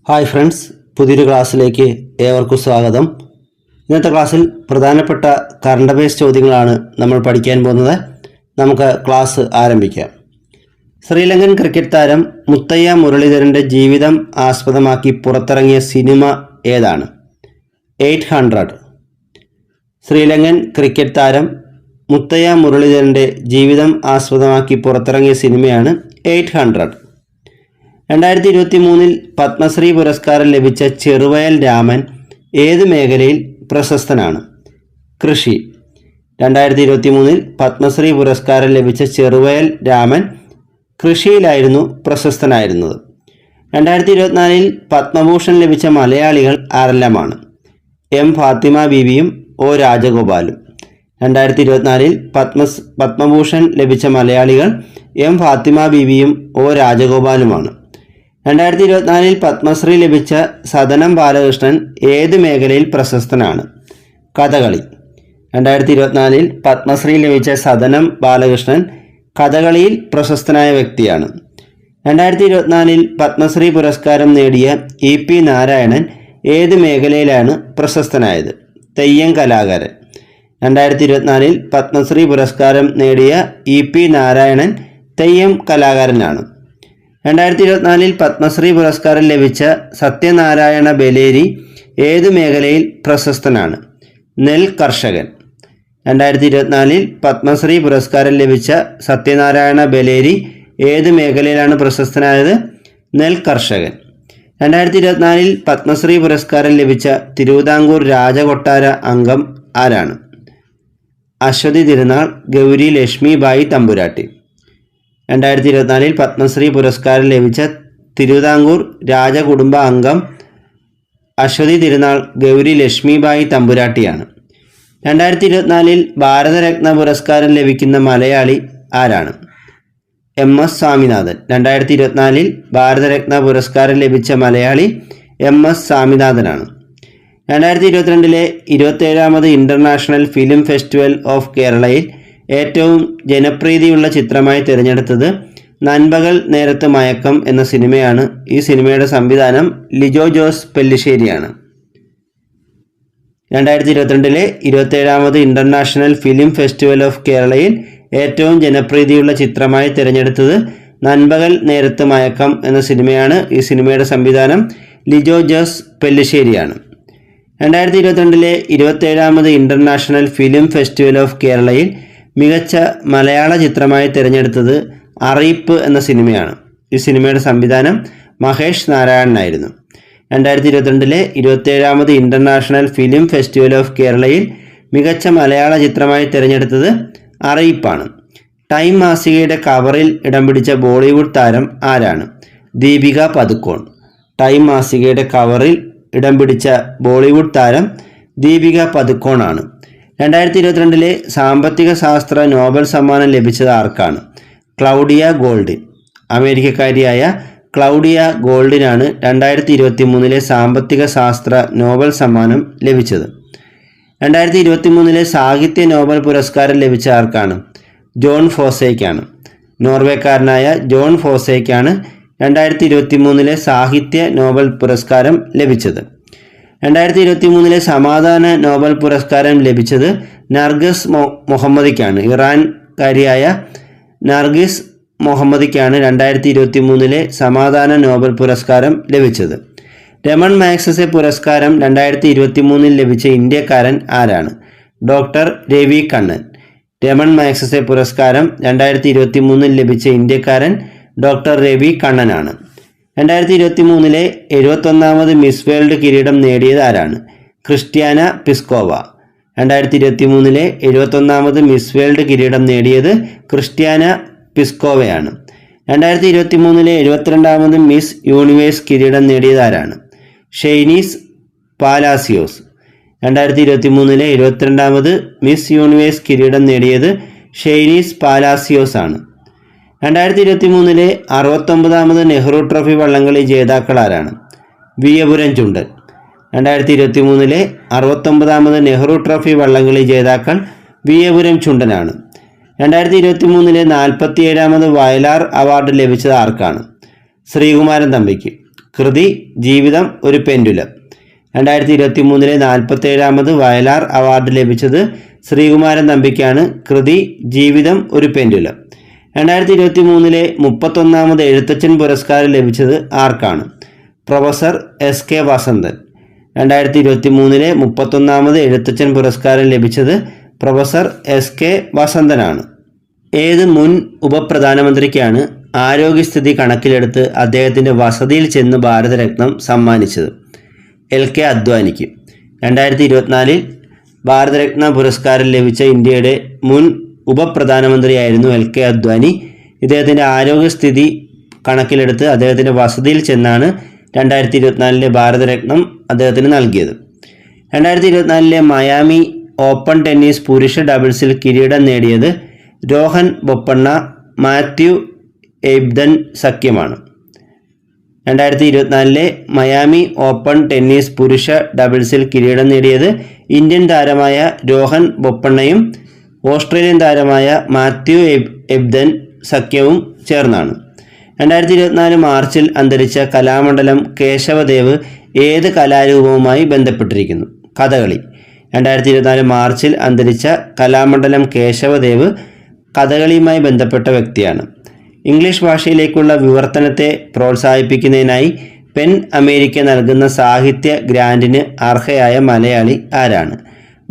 Hi friends, പുതിയൊരു ക്ലാസ്സിലേക്ക് ഏവർക്കും സ്വാഗതം. ഇന്നത്തെ ക്ലാസ്സിൽ പ്രധാനപ്പെട്ട കറണ്ട് അഫയേഴ്സ് ചോദ്യങ്ങളാണ് നമ്മൾ പഠിക്കാൻ പോകുന്നത്. നമുക്ക് ക്ലാസ് ആരംഭിക്കാം. ശ്രീലങ്കൻ ക്രിക്കറ്റ് താരം മുത്തയ്യ മുരളീധരൻ്റെ ജീവിതം ആസ്പദമാക്കി പുറത്തിറങ്ങിയ സിനിമ ഏതാണ്? 800. ശ്രീലങ്കൻ ക്രിക്കറ്റ് താരം മുത്തയ്യ മുരളീധരൻ്റെ ജീവിതം ആസ്പദമാക്കി പുറത്തിറങ്ങിയ സിനിമയാണ് 800. 2023 പത്മശ്രീ പുരസ്കാരം ലഭിച്ച ചെറുവയൽ രാമൻ ഏത് മേഖലയിൽ പ്രശസ്തനാണ്? കൃഷി. 2023 പത്മശ്രീ പുരസ്കാരം ലഭിച്ച ചെറുവയൽ രാമൻ കൃഷിയിലായിരുന്നു പ്രശസ്തനായിരുന്നത്. 2024 പത്മഭൂഷൺ ലഭിച്ച മലയാളികൾ ആരെല്ലാമാണ്? എം ഫാത്തിമ ബീവിയും ഒ രാജഗോപാലും. 2024 പത്മഭൂഷൺ ലഭിച്ച മലയാളികൾ എം ഫാത്തിമ ബീവിയും ഒ രാജഗോപാലുമാണ്. 2024 പത്മശ്രീ ലഭിച്ച സദനം ബാലകൃഷ്ണൻ ഏത് മേഖലയിൽ പ്രശസ്തനാണ്? കഥകളി. 2024 പത്മശ്രീ ലഭിച്ച സദനം ബാലകൃഷ്ണൻ കഥകളിയിൽ പ്രശസ്തനായ വ്യക്തിയാണ്. 2024 പത്മശ്രീ പുരസ്കാരം നേടിയ EP നാരായണൻ ഏത് മേഖലയിലാണ് പ്രശസ്തനായത്? തെയ്യം കലാകാരൻ. 2024 പത്മശ്രീ പുരസ്കാരം നേടിയ EP നാരായണൻ തെയ്യം കലാകാരനാണ്. 2024 പത്മശ്രീ പുരസ്കാരം ലഭിച്ച സത്യനാരായണ ബലേരി ഏത് മേഖലയിൽ പ്രശസ്തനാണ്? നെൽ കർഷകൻ. 2024 പത്മശ്രീ പുരസ്കാരം ലഭിച്ച സത്യനാരായണ ബലേരി ഏത് മേഖലയിലാണ് പ്രശസ്തനായത്? നെൽ കർഷകൻ. 2024 പത്മശ്രീ പുരസ്കാരം ലഭിച്ച തിരുവിതാംകൂർ രാജകൊട്ടാര അംഗം ആരാണ്? അശ്വതി തിരുനാൾ ഗൗരി ലക്ഷ്മിബായി തമ്പുരാട്ടി. 2024 പത്മശ്രീ പുരസ്കാരം ലഭിച്ച തിരുവിതാംകൂർ രാജകുടുംബ അംഗം അശ്വതി തിരുനാൾ ഗൗരി ലക്ഷ്മിബായി തമ്പുരാട്ടിയാണ്. 2024 ഭാരതരത്ന പുരസ്കാരം ലഭിക്കുന്ന മലയാളി ആരാണ്? MS സ്വാമിനാഥൻ. 2024 ഭാരതരത്ന പുരസ്കാരം ലഭിച്ച മലയാളി MS സ്വാമിനാഥനാണ്. 2022 27ാമത് ഇൻ്റർനാഷണൽ ഫിലിം ഫെസ്റ്റിവൽ ഓഫ് കേരളയിൽ ഏറ്റവും ജനപ്രീതിയുള്ള ചിത്രമായി തിരഞ്ഞെടുത്തത് നൻപകൽ നേരത്ത് മയക്കം എന്ന സിനിമയാണ്. ഈ സിനിമയുടെ സംവിധാനം ലിജോ ജോസ് പെല്ലിശ്ശേരിയാണ്. 2022 27ാമത് ഇൻ്റർനാഷണൽ ഫിലിം ഫെസ്റ്റിവൽ ഓഫ് കേരളയിൽ ഏറ്റവും ജനപ്രീതിയുള്ള ചിത്രമായി തിരഞ്ഞെടുത്തത് നൻപകൽ നേരത്ത് മയക്കം എന്ന സിനിമയാണ്. ഈ സിനിമയുടെ സംവിധാനം ലിജോ ജോസ് പെല്ലിശ്ശേരിയാണ്. 2022 27ാമത് ഇൻ്റർനാഷണൽ ഫിലിം ഫെസ്റ്റിവൽ ഓഫ് കേരളയിൽ മികച്ച മലയാള ചിത്രമായി തിരഞ്ഞെടുത്തത് അറിയിപ്പ് എന്ന സിനിമയാണ്. ഈ സിനിമയുടെ സംവിധാനം മഹേഷ് നാരായണനായിരുന്നു. 2022 27ാമത് ഇൻ്റർനാഷണൽ ഫിലിം ഫെസ്റ്റിവൽ ഓഫ് കേരളയിൽ മികച്ച മലയാള ചിത്രമായി തിരഞ്ഞെടുത്തത് അറിയിപ്പാണ്. ടൈം മാസികയുടെ കവറിൽ ഇടം പിടിച്ച ബോളിവുഡ് താരം ആരാണ്? ദീപിക പദുക്കോൺ. ടൈം മാസികയുടെ കവറിൽ ഇടം പിടിച്ച ബോളിവുഡ് താരം ദീപിക പദുക്കോൺ ആണ്. 2022 സാമ്പത്തിക ശാസ്ത്ര നോബൽ സമ്മാനം ലഭിച്ചത് ആർക്കാണ്? Claudia Goldin. അമേരിക്കക്കാരിയായ ക്ലൗഡിയ ഗോൾഡിനാണ് 2023 സാമ്പത്തിക ശാസ്ത്ര നോബൽ സമ്മാനം ലഭിച്ചത്. 2023 സാഹിത്യ നോബൽ പുരസ്കാരം ലഭിച്ച ആർക്കാണ്? ജോൺ ഫോസേക്കാണ്. നോർവേക്കാരനായ ജോൺ ഫോസേക്കാണ് 2023 സാഹിത്യ നോബൽ പുരസ്കാരം ലഭിച്ചത്. 2023 സമാധാന നോബൽ പുരസ്കാരം ലഭിച്ചത് നർഗിസ് മുഹമ്മദിക്കാണ്. ഇറാൻകാരിയായ നർഗിസ് മുഹമ്മദിക്കാണ് 2023 സമാധാന നോബൽ പുരസ്കാരം ലഭിച്ചത്. രമൺ മാഗ്സസെ പുരസ്കാരം 2023 ലഭിച്ച ഇന്ത്യക്കാരൻ ആരാണ്? ഡോക്ടർ രവി കണ്ണൻ. രമൺ മാഗ്സസെ പുരസ്കാരം 2023 ലഭിച്ച ഇന്ത്യക്കാരൻ ഡോക്ടർ രവി കണ്ണനാണ്. 2023 71ാമത് മിസ് വേൾഡ് കിരീടം നേടിയത് ആരാണ്? Christiana Piskova. 2023 71ാമത് മിസ് വേൾഡ് കിരീടം നേടിയത് ക്രിസ്ത്യാന പിസ്കോവയാണ്. 2023 72ാമത് മിസ് യൂണിവേഴ്സ് കിരീടം നേടിയത് ആരാണ്? ഷെയ്നീസ് പാലാസിയോസ്. 2023 72ാമത് മിസ് യൂണിവേഴ്സ് കിരീടം നേടിയത് ഷെയ്നീസ് പാലാസിയോസ് ആണ്. 2023 69ാമത് നെഹ്റു ട്രോഫി വള്ളംകളി ജേതാക്കൾ ആരാണ്? വിയപുരം ചുണ്ടൻ. 2023 69ാമത് നെഹ്റു ട്രോഫി വള്ളംകളി ജേതാക്കൾ വിയപുരം ചുണ്ടനാണ്. 2023 47ാമത് വയലാർ അവാർഡ് ലഭിച്ചത് ആർക്കാണ്? ശ്രീകുമാരൻ തമ്പിക്ക്. കൃതി ജീവിതം ഒരു പെൻഡുലം. 2023 47ാമത് വയലാർ അവാർഡ് ലഭിച്ചത് ശ്രീകുമാരൻ തമ്പിക്കാണ്. കൃതി ജീവിതം ഒരു പെൻഡുലം. 2023 31ാമത് എഴുത്തച്ഛൻ പുരസ്കാരം ലഭിച്ചത് ആർക്കാണ്? Professor S K Vasanthan. 2023 31ാമത് എഴുത്തച്ഛൻ പുരസ്കാരം ലഭിച്ചത് പ്രൊഫസർ എസ് കെ വസന്തനാണ്. ഏത് മുൻ ഉപപ്രധാനമന്ത്രിക്കാണ് ആരോഗ്യസ്ഥിതി കണക്കിലെടുത്ത് അദ്ദേഹത്തിൻ്റെ വസതിയിൽ ചെന്ന് ഭാരതരത്നം സമ്മാനിച്ചത്? L K അദ്വാനിക്ക്. 2024 ഭാരതരത്ന പുരസ്കാരം ലഭിച്ച ഇന്ത്യയുടെ മുൻ ഉപപ്രധാനമന്ത്രിയായിരുന്നു എൽ കെ അദ്വാനി. ഇദ്ദേഹത്തിൻ്റെ ആരോഗ്യസ്ഥിതി കണക്കിലെടുത്ത് അദ്ദേഹത്തിൻ്റെ വസതിയിൽ ചെന്നാണ് 2024 ഭാരതരത്നം അദ്ദേഹത്തിന് നൽകിയത്. 2024 മയാമി ഓപ്പൺ ടെന്നീസ് പുരുഷ ഡബിൾസിൽ കിരീടം നേടിയത് രോഹൻ ബൊപ്പണ്ണ മാത്യു എബ്ദൻ സഖ്യമാണ്. 2024 മയാമി ഓപ്പൺ ടെന്നീസ് പുരുഷ ഡബിൾസിൽ കിരീടം നേടിയത് ഇന്ത്യൻ താരമായ രോഹൻ ബൊപ്പണ്ണയും ഓസ്ട്രേലിയൻ താരമായ മാത്യു എബ്ദൻ സഖ്യവും ചേർന്നാണ്. 2024 മാർച്ചിൽ അന്തരിച്ച കലാമണ്ഡലം കേശവദേവ് ഏത് കലാരൂപവുമായി ബന്ധപ്പെട്ടിരിക്കുന്നു? കഥകളി. 2024 മാർച്ചിൽ അന്തരിച്ച കലാമണ്ഡലം കേശവദേവ് കഥകളിയുമായി ബന്ധപ്പെട്ട വ്യക്തിയാണ്. ഇംഗ്ലീഷ് ഭാഷയിലേക്കുള്ള വിവർത്തനത്തെ പ്രോത്സാഹിപ്പിക്കുന്നതിനായി പെൻ അമേരിക്ക നൽകുന്ന സാഹിത്യ ഗ്രാൻഡിന് അർഹയായ മലയാളി ആരാണ്?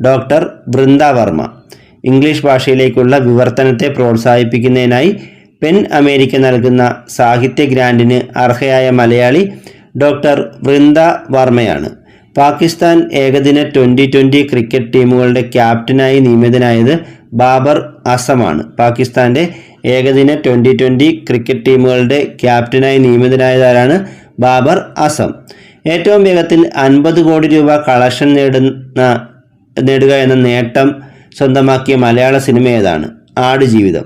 ഡോക്ടർ ബൃന്ദ വർമ്മ. ഇംഗ്ലീഷ് ഭാഷയിലേക്കുള്ള വിവർത്തനത്തെ പ്രോത്സാഹിപ്പിക്കുന്നതിനായി പെൻ അമേരിക്ക നൽകുന്ന സാഹിത്യ ഗ്രാൻഡിന് അർഹയായ മലയാളി ഡോക്ടർ ബൃന്ദ വർമ്മയാണ്. പാകിസ്ഥാൻ ഏകദിന T20 ക്രിക്കറ്റ് ടീമുകളുടെ ക്യാപ്റ്റനായി നിയമിതനായത് ബാബർ അസമാണ്. പാകിസ്ഥാൻ്റെ ഏകദിന T20 ക്രിക്കറ്റ് ടീമുകളുടെ ക്യാപ്റ്റനായി നിയമിതനായതാരാണ്? ബാബർ അസം. ഏറ്റവും വേഗത്തിൽ 50 കോടി രൂപ കളക്ഷൻ നേടുക എന്ന നേട്ടം സ്വന്തമാക്കിയ മലയാള സിനിമ ഏതാണ്? ആടുജീവിതം.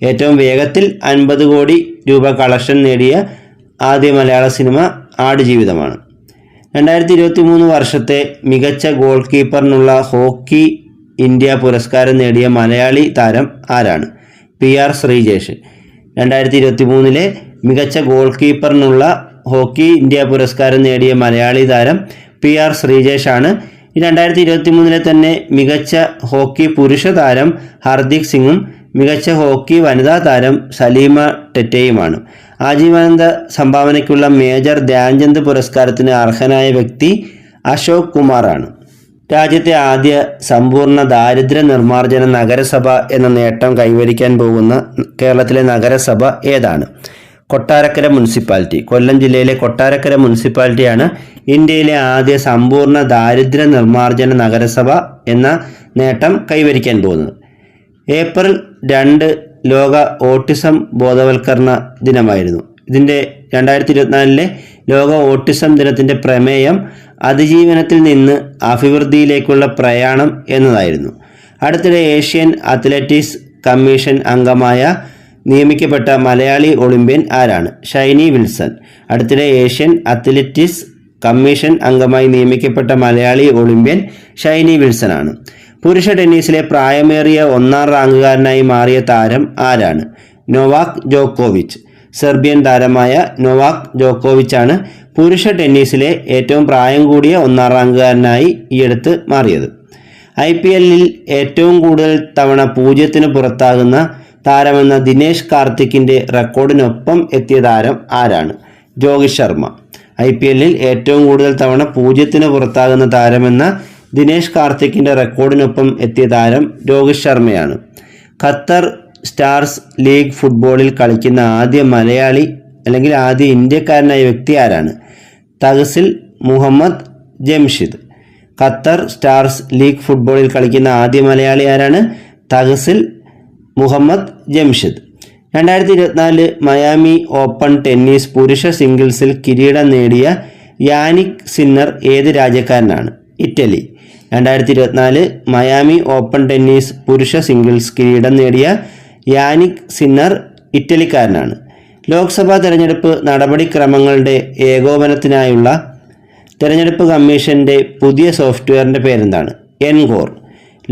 ഏറ്റവും വേഗത്തിൽ 50 കോടി രൂപ കളക്ഷൻ നേടിയ ആദ്യ മലയാള സിനിമ ആടുജീവിതമാണ്. 2023 വർഷത്തെ മികച്ച ഗോൾ കീപ്പറിനുള്ള ഹോക്കി ഇന്ത്യ പുരസ്കാരം നേടിയ മലയാളി താരം ആരാണ്? PR ശ്രീജേഷ്. 2023 മികച്ച ഗോൾ കീപ്പറിനുള്ള ഹോക്കി ഇന്ത്യ പുരസ്കാരം നേടിയ മലയാളി താരം PR ശ്രീജേഷാണ്. 2023 തന്നെ മികച്ച ഹോക്കി പുരുഷ താരം ഹർദീക് സിംഗും മികച്ച ഹോക്കി വനിതാ താരം സലീമ ടെറ്റയുമാണ്. ആജീവനാന്ത സംഭാവനയ്ക്കുള്ള മേജർ ധ്യാൻചന്ദ് പുരസ്കാരത്തിന് അർഹനായ വ്യക്തി അശോക് കുമാറാണ്. രാജ്യത്തെ ആദ്യ സമ്പൂർണ്ണ ദാരിദ്ര്യ നിർമ്മാർജ്ജന നഗരസഭ എന്ന നേട്ടം കൈവരിക്കാൻ പോകുന്ന കേരളത്തിലെ നഗരസഭ ഏതാണ്? കൊട്ടാരക്കര മുനിസിപ്പാലിറ്റി. കൊല്ലം ജില്ലയിലെ കൊട്ടാരക്കര മുനിസിപ്പാലിറ്റിയാണ് ഇന്ത്യയിലെ ആദ്യ സമ്പൂർണ്ണ ദാരിദ്ര്യ നിർമ്മാർജ്ജന നഗരസഭ എന്ന നേട്ടം കൈവരിക്കാൻ പോകുന്നത്. ഏപ്രിൽ 2 ലോക ഓട്ടിസം ബോധവൽക്കരണ ദിനമായിരുന്നു. ഇതിൻ്റെ 2024 ലോക ഓട്ടിസം ദിനത്തിൻ്റെ പ്രമേയം അതിജീവനത്തിൽ നിന്ന് അഭിവൃദ്ധിയിലേക്കുള്ള പ്രയാണം എന്നതായിരുന്നു. അടുത്തിടെ ഏഷ്യൻ അത്ലറ്റിക്സ് കമ്മീഷൻ അംഗമായ നിയമിക്കപ്പെട്ട മലയാളി ഒളിമ്പ്യൻ ആരാണ്? ഷൈനി വിൽസൺ. അടുത്തിടെ ഏഷ്യൻ അത്ലറ്റിക്സ് കമ്മീഷൻ അംഗമായി നിയമിക്കപ്പെട്ട മലയാളി ഒളിമ്പ്യൻ ഷൈനി വിൽസൺ ആണ്. പുരുഷ ടെന്നീസിലെ പ്രായമേറിയ 1ാം റാങ്കുകാരനായി മാറിയ താരം ആരാണ്? നൊവാക് ജോക്കോവിച്ച്. സെർബിയൻ താരമായ നൊവാക് ജോക്കോവിച്ചാണ് പുരുഷ ടെന്നീസിലെ ഏറ്റവും പ്രായം കൂടിയ 1ാം റാങ്കുകാരനായി ഈയടുത്ത് മാറിയത്. IPLൽ ഏറ്റവും കൂടുതൽ തവണ 0-ന് പുറത്താകുന്ന താരമെന്ന ദിനേശ് കാർത്തിക്കിൻ്റെ റെക്കോർഡിനൊപ്പം എത്തിയ താരം ആരാണ്? രോഹിത് ശർമ്മ. IPLൽ ഏറ്റവും കൂടുതൽ തവണ 0-ന് പുറത്താകുന്ന താരമെന്ന ദിനേശ് കാർത്തിക്കിൻ്റെ റെക്കോർഡിനൊപ്പം എത്തിയ താരം രോഹിത് ശർമ്മയാണ്. ഖത്തർ സ്റ്റാർസ് ലീഗ് ഫുട്ബോളിൽ കളിക്കുന്ന ആദ്യ മലയാളി അല്ലെങ്കിൽ ആദ്യ ഇന്ത്യക്കാരനായ വ്യക്തി ആരാണ്? തഹസിൽ മുഹമ്മദ് ജംഷിദ്. ഖത്തർ സ്റ്റാർസ് ലീഗ് ഫുട്ബോളിൽ കളിക്കുന്ന ആദ്യ മലയാളി ആരാണ്? Tahsil Muhammed Jamshid. 2024 Miami open tennis പുരുഷ സിംഗിൾസിൽ കിരീടം നേടിയ യാനിക് സിന്നർ ഏത് രാജ്യക്കാരനാണ്? ഇറ്റലി. 2024 മയാമി ഓപ്പൺ ടെന്നീസ് പുരുഷ സിംഗിൾസ് കിരീടം നേടിയ യാനിക് സിന്നർ ഇറ്റലിക്കാരനാണ്. ലോക്സഭാ തെരഞ്ഞെടുപ്പ് നടപടിക്രമങ്ങളുടെ ഏകോപനത്തിനായുള്ള തെരഞ്ഞെടുപ്പ് കമ്മീഷൻ്റെ പുതിയ സോഫ്റ്റ്വെയറിൻ്റെ പേരെന്താണ്? എൻകോർ.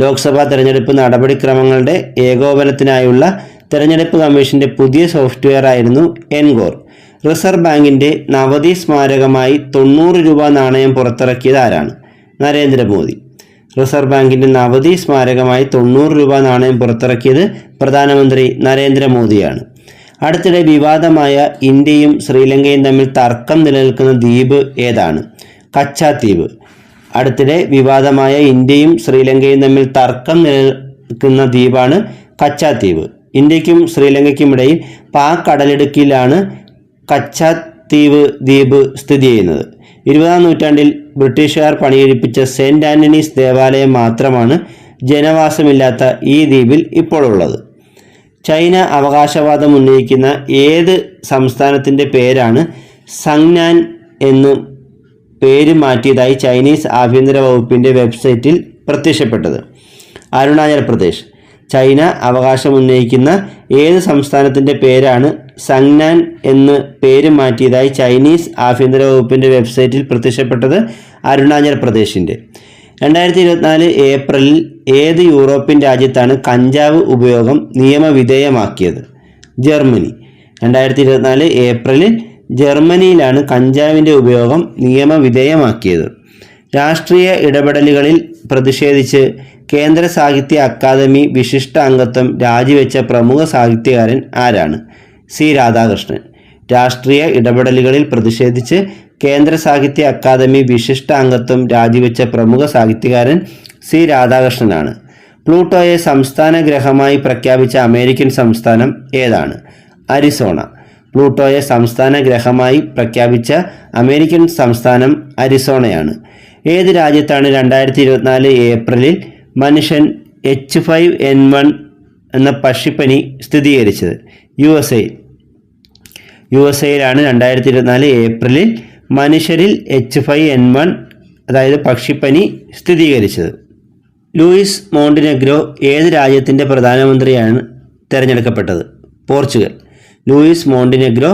ലോക്സഭാ തെരഞ്ഞെടുപ്പ് നടപടിക്രമങ്ങളുടെ ഏകോപനത്തിനായുള്ള തെരഞ്ഞെടുപ്പ് കമ്മീഷൻ്റെ പുതിയ സോഫ്റ്റ്വെയർ ആയിരുന്നു എൻകോർ. റിസർവ് ബാങ്കിൻ്റെ നവതി സ്മാരകമായി 90 രൂപ നാണയം പുറത്തിറക്കിയത് ആരാണ്? നരേന്ദ്രമോദി. റിസർവ് ബാങ്കിൻ്റെ നവതി സ്മാരകമായി 90 രൂപ നാണയം പുറത്തിറക്കിയത് പ്രധാനമന്ത്രി നരേന്ദ്രമോദിയാണ്. അടുത്തിടെ വിവാദമായ ഇന്ത്യയും ശ്രീലങ്കയും തമ്മിൽ തർക്കം നിലനിൽക്കുന്ന ദ്വീപ് ഏതാണ്? കച്ചാദ്വീപ്. അടുത്തിടെ വിവാദമായ ഇന്ത്യയും ശ്രീലങ്കയും തമ്മിൽ തർക്കം നിലനിൽക്കുന്ന ദ്വീപാണ് കച്ചാദ്വീപ്. ഇന്ത്യക്കും ശ്രീലങ്കയ്ക്കുമിടയിൽ പാക് കടലിടുക്കിലാണ് കച്ചാദ്വീപ് ദ്വീപ് സ്ഥിതി ചെയ്യുന്നത്. 20-ാം നൂറ്റാണ്ടിൽ ബ്രിട്ടീഷുകാർ പണിയെടുപ്പിച്ച സെൻറ് ആൻ്റണീസ് ദേവാലയം മാത്രമാണ് ജനവാസമില്ലാത്ത ഈ ദ്വീപിൽ ഇപ്പോൾ ഉള്ളത്. ചൈന അവകാശവാദം ഉന്നയിക്കുന്ന ഏത് സംസ്ഥാനത്തിൻ്റെ പേരാണ് സംഗ്നാൻ എന്ന് പേര് മാറ്റിയതായി ചൈനീസ് ആഭ്യന്തര വകുപ്പിൻ്റെ വെബ്സൈറ്റിൽ പ്രത്യക്ഷപ്പെട്ടത്? അരുണാചൽ പ്രദേശ്. ചൈന അവകാശമുന്നയിക്കുന്ന ഏത് സംസ്ഥാനത്തിൻ്റെ പേരാണ് സംഗ്നാൻ എന്ന് പേര് മാറ്റിയതായി ചൈനീസ് ആഭ്യന്തര വകുപ്പിൻ്റെ വെബ്സൈറ്റിൽ പ്രത്യക്ഷപ്പെട്ടത്? അരുണാചൽ പ്രദേശിൻ്റെ. 2024 ഏപ്രിലിൽ ഏത് യൂറോപ്യൻ രാജ്യത്താണ് കഞ്ചാവ് ഉപയോഗം നിയമവിധേയമാക്കിയത്? ജർമ്മനി. 2024 ഏപ്രിലിൽ ജർമ്മനിയിലാണ് കഞ്ചാവിൻ്റെ ഉപയോഗം നിയമവിധേയമാക്കിയത്. രാഷ്ട്രീയ ഇടപെടലുകളിൽ പ്രതിഷേധിച്ച് കേന്ദ്ര സാഹിത്യ അക്കാദമി വിശിഷ്ട അംഗത്വം രാജിവെച്ച പ്രമുഖ സാഹിത്യകാരൻ ആരാണ്? സി രാധാകൃഷ്ണൻ. രാഷ്ട്രീയ ഇടപെടലുകളിൽ പ്രതിഷേധിച്ച് കേന്ദ്ര സാഹിത്യ അക്കാദമി വിശിഷ്ട അംഗത്വം രാജിവെച്ച പ്രമുഖ സാഹിത്യകാരൻ സി രാധാകൃഷ്ണനാണ്. പ്ലൂട്ടോയെ സംസ്ഥാന ഗ്രഹമായി പ്രഖ്യാപിച്ച അമേരിക്കൻ സംസ്ഥാനം ഏതാണ്? അരിസോണ. പ്ലൂട്ടോയെ സംസ്ഥാന ഗ്രഹമായി പ്രഖ്യാപിച്ച അമേരിക്കൻ സംസ്ഥാനം അരിസോണയാണ്. ഏത് രാജ്യത്താണ് 2024 ഏപ്രിലിൽ മനുഷ്യൻ H5N1 എന്ന പക്ഷിപ്പനി സ്ഥിരീകരിച്ചത്? യുഎസ്എയിലാണ് 2024 ഏപ്രിലിൽ മനുഷ്യരിൽ H5N1 അതായത് പക്ഷിപ്പനി സ്ഥിരീകരിച്ചത്. ലൂയിസ് മോണ്ടിനെഗ്രോ ഏത് രാജ്യത്തിൻ്റെ പ്രധാനമന്ത്രിയാണ് തിരഞ്ഞെടുക്കപ്പെട്ടത്? പോർച്ചുഗൽ. ലൂയിസ് മോണ്ടിനെഗ്രോ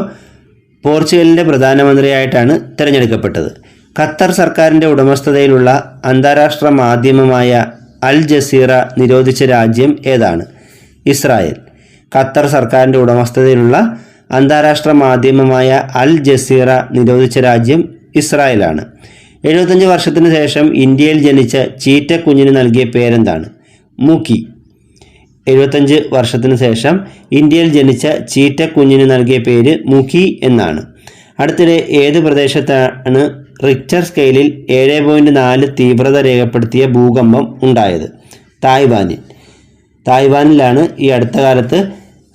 പോർച്ചുഗലിൻ്റെ പ്രധാനമന്ത്രിയായിട്ടാണ് തിരഞ്ഞെടുക്കപ്പെട്ടത്. ഖത്തർ സർക്കാരിൻ്റെ ഉടമസ്ഥതയിലുള്ള അന്താരാഷ്ട്ര മാധ്യമമായ അൽ ജസീറ നിരോധിച്ച രാജ്യം ഏതാണ്? ഇസ്രായേൽ. ഖത്തർ സർക്കാരിൻ്റെ ഉടമസ്ഥതയിലുള്ള അന്താരാഷ്ട്ര മാധ്യമമായ അൽ ജസീറ നിരോധിച്ച രാജ്യം ഇസ്രായേലാണ്. 75 വർഷത്തിന് ശേഷം ഇന്ത്യയിൽ ജനിച്ച ചീറ്റക്കുഞ്ഞിന് നൽകിയ പേരെന്താണ്? മുക്കി. 75 വർഷത്തിന് ശേഷം ഇന്ത്യയിൽ ജനിച്ച ചീറ്റക്കുഞ്ഞിന് നൽകിയ പേര് മുക്കി എന്നാണ്. അടുത്തിടെ ഏത് പ്രദേശത്താണ് റിക്ടർ സ്കെയിലിൽ 7.4 തീവ്രത രേഖപ്പെടുത്തിയ ഭൂകമ്പം ഉണ്ടായത്? തായ്വാനിലാണ് ഈ അടുത്ത കാലത്ത്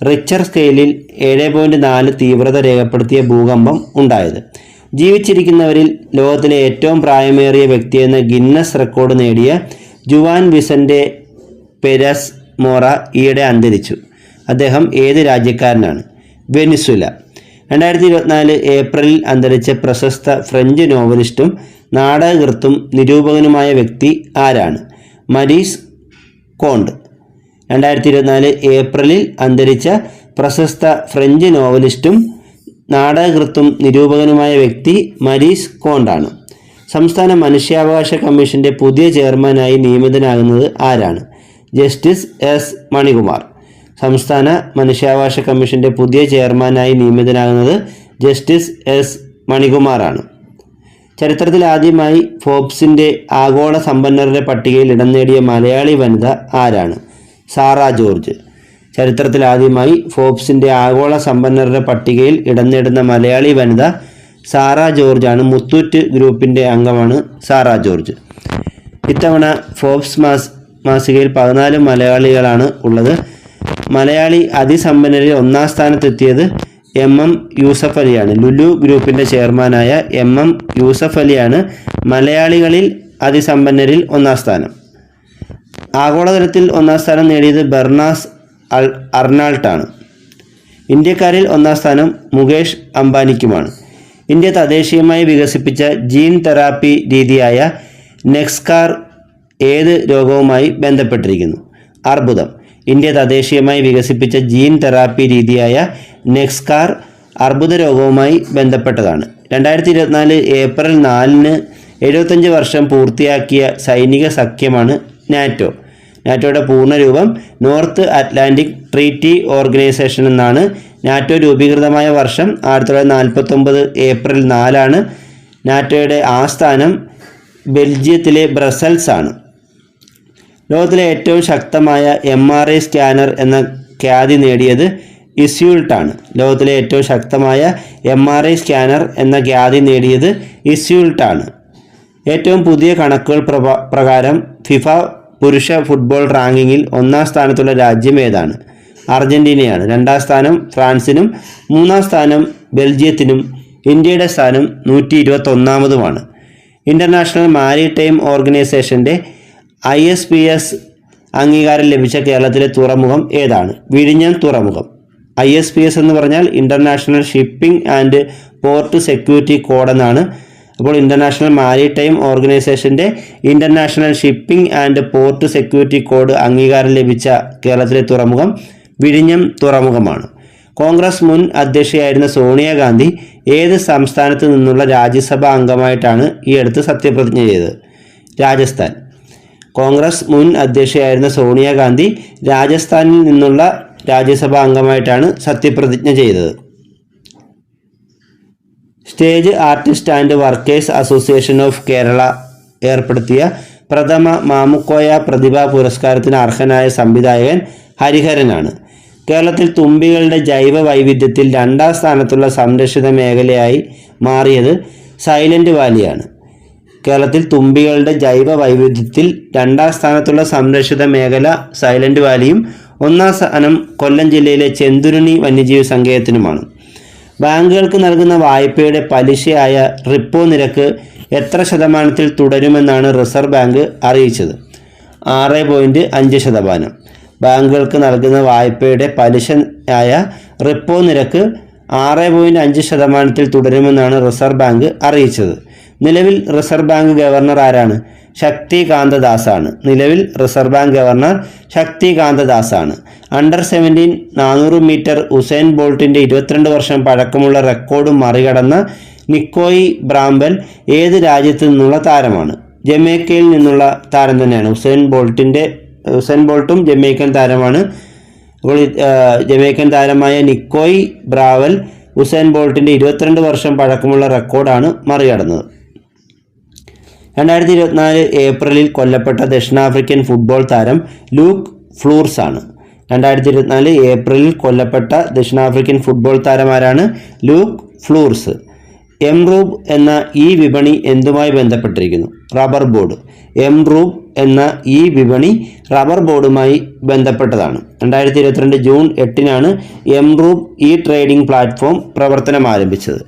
റിക്ടർ സ്കെയിലിൽ 7.4 തീവ്രത രേഖപ്പെടുത്തിയ ഭൂകമ്പം ഉണ്ടായത്. ജീവിച്ചിരിക്കുന്നവരിൽ ലോകത്തിലെ ഏറ്റവും പ്രായമേറിയ വ്യക്തിയെന്ന ഗിന്നസ് റെക്കോർഡ് നേടിയ ജുവാൻ വിസൻ്റെ പെരസ് മോറ ഈയിടെ അന്തരിച്ചു. അദ്ദേഹം ഏത് രാജ്യക്കാരനാണ്? വെനിസ്വേല. 2024 ഏപ്രിലിൽ അന്തരിച്ച പ്രശസ്ത ഫ്രഞ്ച് നോവലിസ്റ്റും നാടകകൃത്തും നിരൂപകനുമായ വ്യക്തി ആരാണ്? മരീസ് കോണ്ട്. 2024 ഏപ്രിലിൽ അന്തരിച്ച പ്രശസ്ത ഫ്രഞ്ച് നോവലിസ്റ്റും നാടകകൃത്തും നിരൂപകനുമായ വ്യക്തി മരീസ് കോണ്ടാണ്. സംസ്ഥാന മനുഷ്യാവകാശ കമ്മീഷൻ്റെ പുതിയ ചെയർമാനായി നിയമിതനാകുന്നത് ആരാണ്? Justice S Manikumar. സംസ്ഥാന മനുഷ്യാവകാശ കമ്മീഷൻ്റെ പുതിയ ചെയർമാനായി നിയമിതനാകുന്നത് ജസ്റ്റിസ് എസ് മണികുമാറാണ്. ചരിത്രത്തിൽ ആദ്യമായി ഫോബ്സിൻ്റെ ആഗോള സമ്പന്നരുടെ പട്ടികയിൽ ഇടം നേടിയ മലയാളി വനിത ആരാണ്? സാറ ജോർജ്. ചരിത്രത്തിൽ ആദ്യമായി ഫോബ്സിൻ്റെ ആഗോള സമ്പന്നരുടെ പട്ടികയിൽ ഇടം നേടുന്ന മലയാളി വനിത സാറ ജോർജാണ്. മുത്തൂറ്റ് ഗ്രൂപ്പിൻ്റെ അംഗമാണ് സാറ ജോർജ്. ഇത്തവണ ഫോബ്സ് മാസികയിൽ 14 മലയാളികളാണ് ഉള്ളത്. മലയാളി അതിസമ്പന്നരിൽ 1-ാം സ്ഥാനത്തെത്തിയത് MM യൂസഫ് അലിയാണ്. ലുലു ഗ്രൂപ്പിൻ്റെ ചെയർമാനായ MM യൂസഫ് അലിയാണ് മലയാളികളിൽ അതിസമ്പന്നരിൽ 1-ാം സ്ഥാനം. ആഗോളതലത്തിൽ 1-ാം സ്ഥാനം നേടിയത് ബെർണാസ് അർണാൾട്ടാണ്. ഇന്ത്യക്കാരിൽ 1-ാം സ്ഥാനം മുകേഷ് അംബാനിക്കുമാണ്. ഇന്ത്യ തദ്ദേശീയമായി വികസിപ്പിച്ച ജീൻ തെറാപ്പി രീതിയായ നെക്സ്കാർ ഏത് രോഗവുമായി ബന്ധപ്പെട്ടിരിക്കുന്നു? അർബുദം. ഇന്ത്യ തദ്ദേശീയമായി വികസിപ്പിച്ച ജീൻ തെറാപ്പി രീതിയായ നെക്സ്കാർ അർബുദ രോഗവുമായി ബന്ധപ്പെട്ടതാണ്. 2024 ഏപ്രിൽ 4-ന് 75 വർഷം പൂർത്തിയാക്കിയ സൈനിക സഖ്യമാണ് നാറ്റോ. നാറ്റോയുടെ പൂർണ്ണരൂപം നോർത്ത് അറ്റ്ലാന്റിക് ട്രീറ്റി ഓർഗനൈസേഷൻ എന്നാണ്. നാറ്റോ രൂപീകൃതമായ വർഷം 1949 ഏപ്രിൽ 4 നാറ്റോയുടെ ആസ്ഥാനം ബെൽജിയത്തിലെ ബ്രസൽസ് ആണ്. ലോകത്തിലെ ഏറ്റവും ശക്തമായ MRI സ്കാനർ എന്ന ഖ്യാതി നേടിയത് ഇസ്യൂൾട്ടാണ്. ലോകത്തിലെ ഏറ്റവും ശക്തമായ MRI സ്കാനർ എന്ന ഖ്യാതി നേടിയത് ഇസ്യൂൾട്ടാണ്. ഏറ്റവും പുതിയ കണക്കുകൾ പ്രകാരം ഫിഫ പുരുഷ ഫുട്ബോൾ റാങ്കിങ്ങിൽ 1-ാം സ്ഥാനത്തുള്ള രാജ്യം ഏതാണ്? അർജന്റീനയാണ്. 2-ാം സ്ഥാനം ഫ്രാൻസിനും 3-ാം സ്ഥാനം ബെൽജിയത്തിനും ഇന്ത്യയുടെ സ്ഥാനം 121-ാമതുമാണ്. ഇൻ്റർനാഷണൽ മാരിടൈം ഓർഗനൈസേഷൻ്റെ ISPS അംഗീകാരം ലഭിച്ച കേരളത്തിലെ തുറമുഖം ഏതാണ്? വിഴിഞ്ഞം തുറമുഖം. ISPS എന്ന് പറഞ്ഞാൽ international shipping and port security code എന്നാണ്. അപ്പോൾ ഇൻ്റർനാഷണൽ മാരിടൈം ഓർഗനൈസേഷൻ്റെ international shipping and port security code അംഗീകാരം ലഭിച്ച കേരളത്തിലെ തുറമുഖം വിഴിഞ്ഞം തുറമുഖമാണ്. കോൺഗ്രസ് മുൻ അധ്യക്ഷയായിരുന്ന സോണിയാഗാന്ധി ഏത് സംസ്ഥാനത്ത് നിന്നുള്ള രാജ്യസഭാ അംഗമായിട്ടാണ് ഈ അടുത്ത് സത്യപ്രതിജ്ഞ ചെയ്തത്? രാജസ്ഥാൻ. കോൺഗ്രസ് മുൻ അധ്യക്ഷയായിരുന്ന സോണിയാഗാന്ധി രാജസ്ഥാനിൽ നിന്നുള്ള രാജ്യസഭാ അംഗമായിട്ടാണ് സത്യപ്രതിജ്ഞ ചെയ്തത്. Stage artist and workers association of Kerala ഏർപ്പെടുത്തിയ പ്രഥമ മാമുക്കോയ പ്രതിഭാ പുരസ്കാരത്തിന് അർഹനായ സംവിധായകൻ ഹരിഹരനാണ്. കേരളത്തിൽ തുമ്പികളുടെ ജൈവ വൈവിധ്യത്തിൽ 2-ാം സ്ഥാനത്തുള്ള സംരക്ഷിത മേഖലയായി മാറിയത് സൈലന്റ് വാലിയാണ്. കേരളത്തിൽ തുമ്പികളുടെ ജൈവ വൈവിധ്യത്തിൽ 2-ാം സ്ഥാനത്തുള്ള സംരക്ഷിത മേഖല സൈലന്റ് വാലിയും 1-ാം സ്ഥാനം കൊല്ലം ജില്ലയിലെ ചെന്തുരുണി വന്യജീവി സങ്കേതത്തിനുമാണ്. ബാങ്കുകൾക്ക് നൽകുന്ന വായ്പയുടെ പലിശയായ റിപ്പോ നിരക്ക് എത്ര ശതമാനത്തിൽ തുടരുമെന്നാണ് റിസർവ് ബാങ്ക് അറിയിച്ചത്? 6.5%. ബാങ്കുകൾക്ക് നൽകുന്ന വായ്പയുടെ പലിശയായ റിപ്പോ നിരക്ക് 6.5% തുടരുമെന്നാണ് റിസർവ് ബാങ്ക് അറിയിച്ചത്. നിലവിൽ റിസർവ് ബാങ്ക് ഗവർണർ ആരാണ്? ശക്തികാന്ത ദാസാണ്. നിലവിൽ റിസർവ് ബാങ്ക് ഗവർണർ ശക്തികാന്ത ദാസാണ്. അണ്ടർ 17 400 മീറ്റർ ഉസൈൻ ബോൾട്ടിൻ്റെ 22 വർഷം പഴക്കമുള്ള റെക്കോർഡ് മറികടന്ന നിക്കോയി ബ്രാംബൽ ഏത് രാജ്യത്തു നിന്നുള്ള താരമാണ്? ജമൈക്കയിൽ നിന്നുള്ള താരം തന്നെയാണ്. ഉസൈൻ ബോൾട്ടും ജമൈക്കൻ താരമാണ്. അപ്പോൾ ജമൈക്കൻ താരമായ നിക്കോയി ബ്രാവൽ ഉസൈൻ ബോൾട്ടിൻ്റെ 22 വർഷം പഴക്കമുള്ള റെക്കോർഡാണ് മറികടന്നത്. 2024 ഏപ്രിലിൽ കൊല്ലപ്പെട്ട ദക്ഷിണാഫ്രിക്കൻ ഫുട്ബോൾ താരം ലൂക്ക് ഫ്ലൂർസ് ആണ്. 2024 ഏപ്രിലിൽ കൊല്ലപ്പെട്ട ദക്ഷിണാഫ്രിക്കൻ ഫുട്ബോൾ താരമാരാണ്? ലൂക്ക് ഫ്ലൂർസ്. എംറൂബ് എന്ന ഈ വിപണി എന്തുമായി ബന്ധപ്പെട്ടിരിക്കുന്നു? Rubber board. എംറൂബ് എന്ന ഈ വിപണി റബ്ബർ ബോർഡുമായി ബന്ധപ്പെട്ടതാണ്. 2022 ജൂൺ 8 എംറൂബ് ഇ ട്രേഡിംഗ് പ്ലാറ്റ്ഫോം പ്രവർത്തനം ആരംഭിച്ചത്.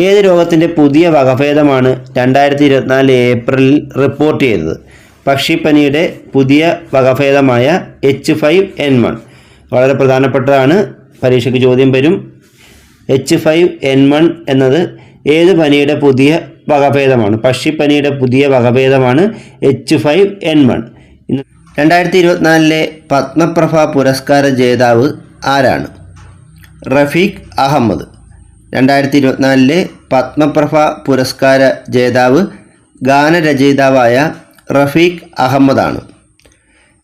ഏത് രോഗത്തിൻ്റെ പുതിയ വകഭേദമാണ് 2024 ഏപ്രിലിൽ റിപ്പോർട്ട് ചെയ്തത്? പക്ഷിപ്പനിയുടെ പുതിയ വകഭേദമായ H5N1. വളരെ പ്രധാനപ്പെട്ടതാണ്, പരീക്ഷയ്ക്ക് ചോദ്യം വരും. H5N1 എന്നത് ഏത് പനിയുടെ പുതിയ വകഭേദമാണ്? പക്ഷിപ്പനിയുടെ പുതിയ വകഭേദമാണ് H5N1. 2024 പത്മപ്രഭ പുരസ്കാര ജേതാവ് ആരാണ്? റഫീഖ് അഹമ്മദ്. 2024 പത്മപ്രഭ പുരസ്കാര ജേതാവ് ഗാനരചയിതാവായ റഫീഖ് അഹമ്മദാണ്.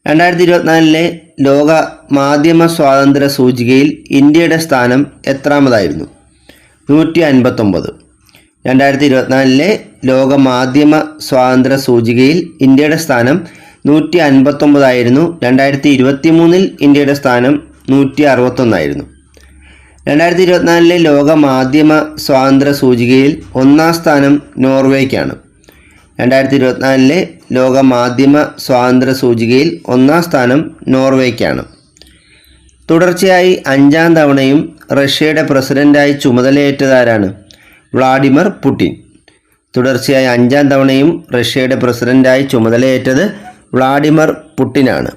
2024 ലോക മാധ്യമ സ്വാതന്ത്ര്യ സൂചികയിൽ ഇന്ത്യയുടെ സ്ഥാനം എത്രാമതായിരുന്നു? 159. 2024 ലോക മാധ്യമ സ്വാതന്ത്ര്യ സൂചികയിൽ ഇന്ത്യയുടെ സ്ഥാനം 159 2023 ഇന്ത്യയുടെ സ്ഥാനം 161. 2024 ലോക മാധ്യമ സ്വാതന്ത്ര്യ സൂചികയിൽ 1-ാം സ്ഥാനം നോർവേക്കാണ്. 2024 ലോക മാധ്യമ സ്വാതന്ത്ര്യ സൂചികയിൽ 1-ാം സ്ഥാനം നോർവേക്കാണ്. തുടർച്ചയായി 5-ാം തവണയും റഷ്യയുടെ പ്രസിഡന്റായി ചുമതലയേറ്റതാരാണ്? Vladimir Putin. തുടർച്ചയായി 5-ാം തവണയും റഷ്യയുടെ പ്രസിഡന്റായി ചുമതലയേറ്റത് വ്ളാഡിമിർ പുടിനാണ്.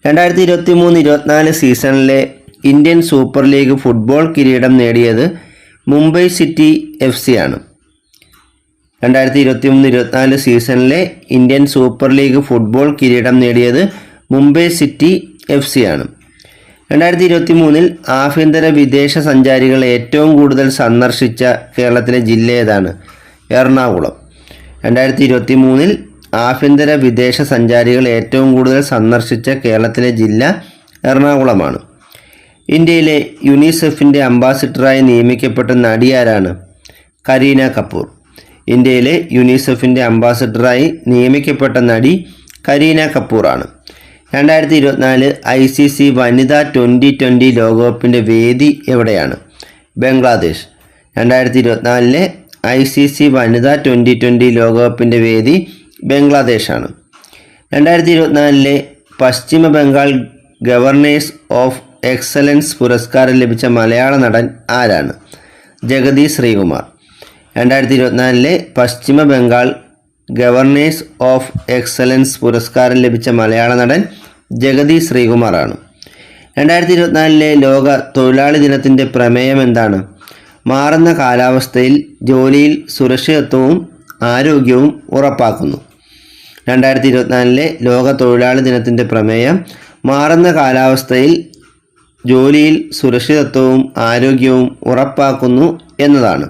2023-24 സീസണിലെ ഇന്ത്യൻ സൂപ്പർ ലീഗ് ഫുട്ബോൾ കിരീടം നേടിയത് മുംബൈ സിറ്റി FC ആണ്. 2023-24 സീസണിലെ ഇന്ത്യൻ സൂപ്പർ ലീഗ് ഫുട്ബോൾ കിരീടം നേടിയത് മുംബൈ സിറ്റി FC ആണ്. 2023 ആഭ്യന്തര വിദേശ സഞ്ചാരികൾ ഏറ്റവും കൂടുതൽ സന്ദർശിച്ച കേരളത്തിലെ ജില്ല ഏതാണ്? എറണാകുളം. 2023 ആഭ്യന്തര വിദേശ സഞ്ചാരികൾ ഏറ്റവും കൂടുതൽ സന്ദർശിച്ച കേരളത്തിലെ ജില്ല എറണാകുളമാണ്. ഇന്ത്യയിലെ യുനിസെഫിൻ്റെ അംബാസിഡറായി നിയമിക്കപ്പെട്ട നടി ആരാണ്? കരീന കപൂർ. ഇന്ത്യയിലെ യുനിസെഫിൻ്റെ അംബാസിഡറായി നിയമിക്കപ്പെട്ട നടി കരീന കപൂറാണ്. 2024 ICC വനിതാ 2020 ലോകകപ്പിൻ്റെ വേദി എവിടെയാണ്? ബംഗ്ലാദേശ്. 2024 ICC വനിതാ 2020 ലോകകപ്പിൻ്റെ വേദി ബംഗ്ലാദേശാണ്. 2024 പശ്ചിമ ബംഗാൾ ഗവർണേഴ്സ് ഓഫ് എക്സലൻസ് പുരസ്കാരം ലഭിച്ച മലയാള നടൻ ആരാണ്? ജഗതി ശ്രീകുമാർ. 2024 പശ്ചിമ ബംഗാൾ ഗവർണേഴ്സ് ഓഫ് എക്സലൻസ് പുരസ്കാരം ലഭിച്ച മലയാള നടൻ ജഗതി ശ്രീകുമാറാണ്. 2024 ലോക തൊഴിലാളി ദിനത്തിൻ്റെ പ്രമേയം എന്താണ്? മാറുന്ന കാലാവസ്ഥയിൽ ജോലിയിൽ സുരക്ഷിതത്വവും ആരോഗ്യവും ഉറപ്പാക്കുന്നു. 2024 ലോക തൊഴിലാളി ദിനത്തിൻ്റെ പ്രമേയം മാറുന്ന കാലാവസ്ഥയിൽ ജോലിയിൽ സുരക്ഷിതത്വവും ആരോഗ്യവും ഉറപ്പാക്കുന്നു എന്നതാണ്.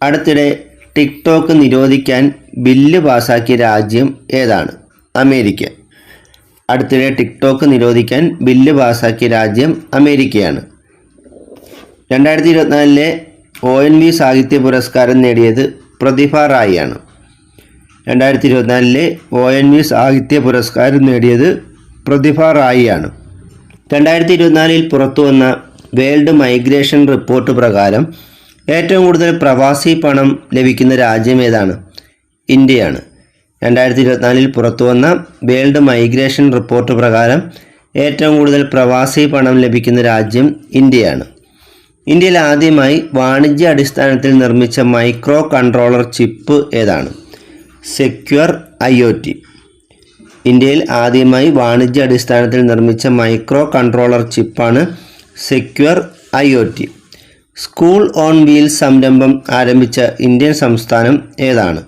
അടുത്തിടെ ടിക്ടോക്ക് നിരോധിക്കാൻ ബില്ല് പാസാക്കിയ രാജ്യം ഏതാണ്? അമേരിക്ക. അടുത്തിടെ ടിക്ടോക്ക് നിരോധിക്കാൻ ബില്ല് പാസാക്കിയ രാജ്യം അമേരിക്കയാണ്. 2024 ONV സാഹിത്യ പുരസ്കാരം നേടിയത് പ്രതിഭ റായിയാണ്. 2024 ONV സാഹിത്യ പുരസ്കാരം നേടിയത് പ്രതിഭ റായിയാണ്. 2024 പുറത്തുവന്ന വേൾഡ് മൈഗ്രേഷൻ റിപ്പോർട്ട് പ്രകാരം ഏറ്റവും കൂടുതൽ പ്രവാസി പണം ലഭിക്കുന്ന രാജ്യം ഏതാണ്? ഇന്ത്യയാണ്. 2024 പുറത്തുവന്ന വേൾഡ് മൈഗ്രേഷൻ റിപ്പോർട്ട് പ്രകാരം ഏറ്റവും കൂടുതൽ പ്രവാസി പണം ലഭിക്കുന്ന രാജ്യം ഇന്ത്യയാണ്. ഇന്ത്യയിൽ ആദ്യമായി വാണിജ്യ അടിസ്ഥാനത്തിൽ നിർമ്മിച്ച മൈക്രോ കൺട്രോളർ ചിപ്പ് ഏതാണ്? Secure IoT. ഇന്ത്യയിൽ ആദ്യമായി വാണിജ്യ അടിസ്ഥാനത്തിൽ നിർമ്മിച്ച മൈക്രോ കൺട്രോളർ ചിപ്പാണ് secure IoT. School on wheels സംരംഭം ആരംഭിച്ച ഇന്ത്യൻ സംസ്ഥാനം ഏതാണ്?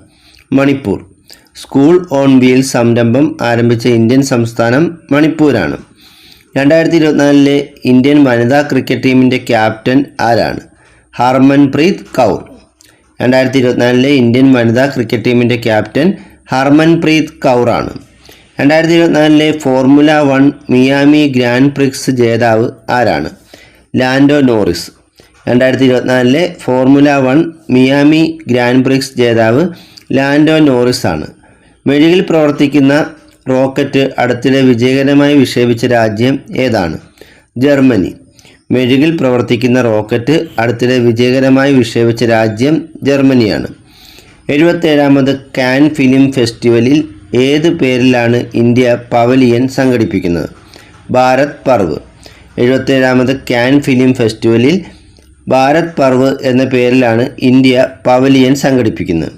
മണിപ്പൂർ. സ്കൂൾ ഓൺ വീൽസ് സംരംഭം ആരംഭിച്ച ഇന്ത്യൻ സംസ്ഥാനം മണിപ്പൂരാണ്. 2024 ഇന്ത്യൻ വനിതാ ക്രിക്കറ്റ് ടീമിൻ്റെ ക്യാപ്റ്റൻ ആരാണ്? ഹർമൻപ്രീത് കൗർ. 2024 ഇന്ത്യൻ വനിതാ ക്രിക്കറ്റ് ടീമിൻ്റെ ക്യാപ്റ്റൻ ഹർമൻപ്രീത് കൗറാണ്. 2024 ഫോർമുല 1 മിയാമി ഗ്രാൻഡ് പ്രിക്സ് ജേതാവ് ആരാണ്? Lando Norris. 2024 formula 1 Miami grand prix ജേതാവ് ലാൻഡോ നോറിസ് ആണ്. മെഴുകിൽ പ്രവർത്തിക്കുന്ന റോക്കറ്റ് അടുത്തിടെ വിജയകരമായി വിക്ഷേപിച്ച രാജ്യം ഏതാണ്? ജർമ്മനി. മെഴുകിൽ പ്രവർത്തിക്കുന്ന റോക്കറ്റ് അടുത്തിടെ വിജയകരമായി വിക്ഷേപിച്ച രാജ്യം ജർമ്മനിയാണ്. 77ാമത് കാൻ ഫിലിം ഫെസ്റ്റിവലിൽ ഏത് പേരിലാണ് ഇന്ത്യ പവലിയൻ സംഘടിപ്പിക്കുന്നത്? ഭാരത് പർവ്. 77ാമത് കാൻ ഫിലിം ഫെസ്റ്റിവലിൽ ഭാരത് പർവ് എന്ന പേരിലാണ് ഇന്ത്യ പവലിയൻ സംഘടിപ്പിക്കുന്നത്.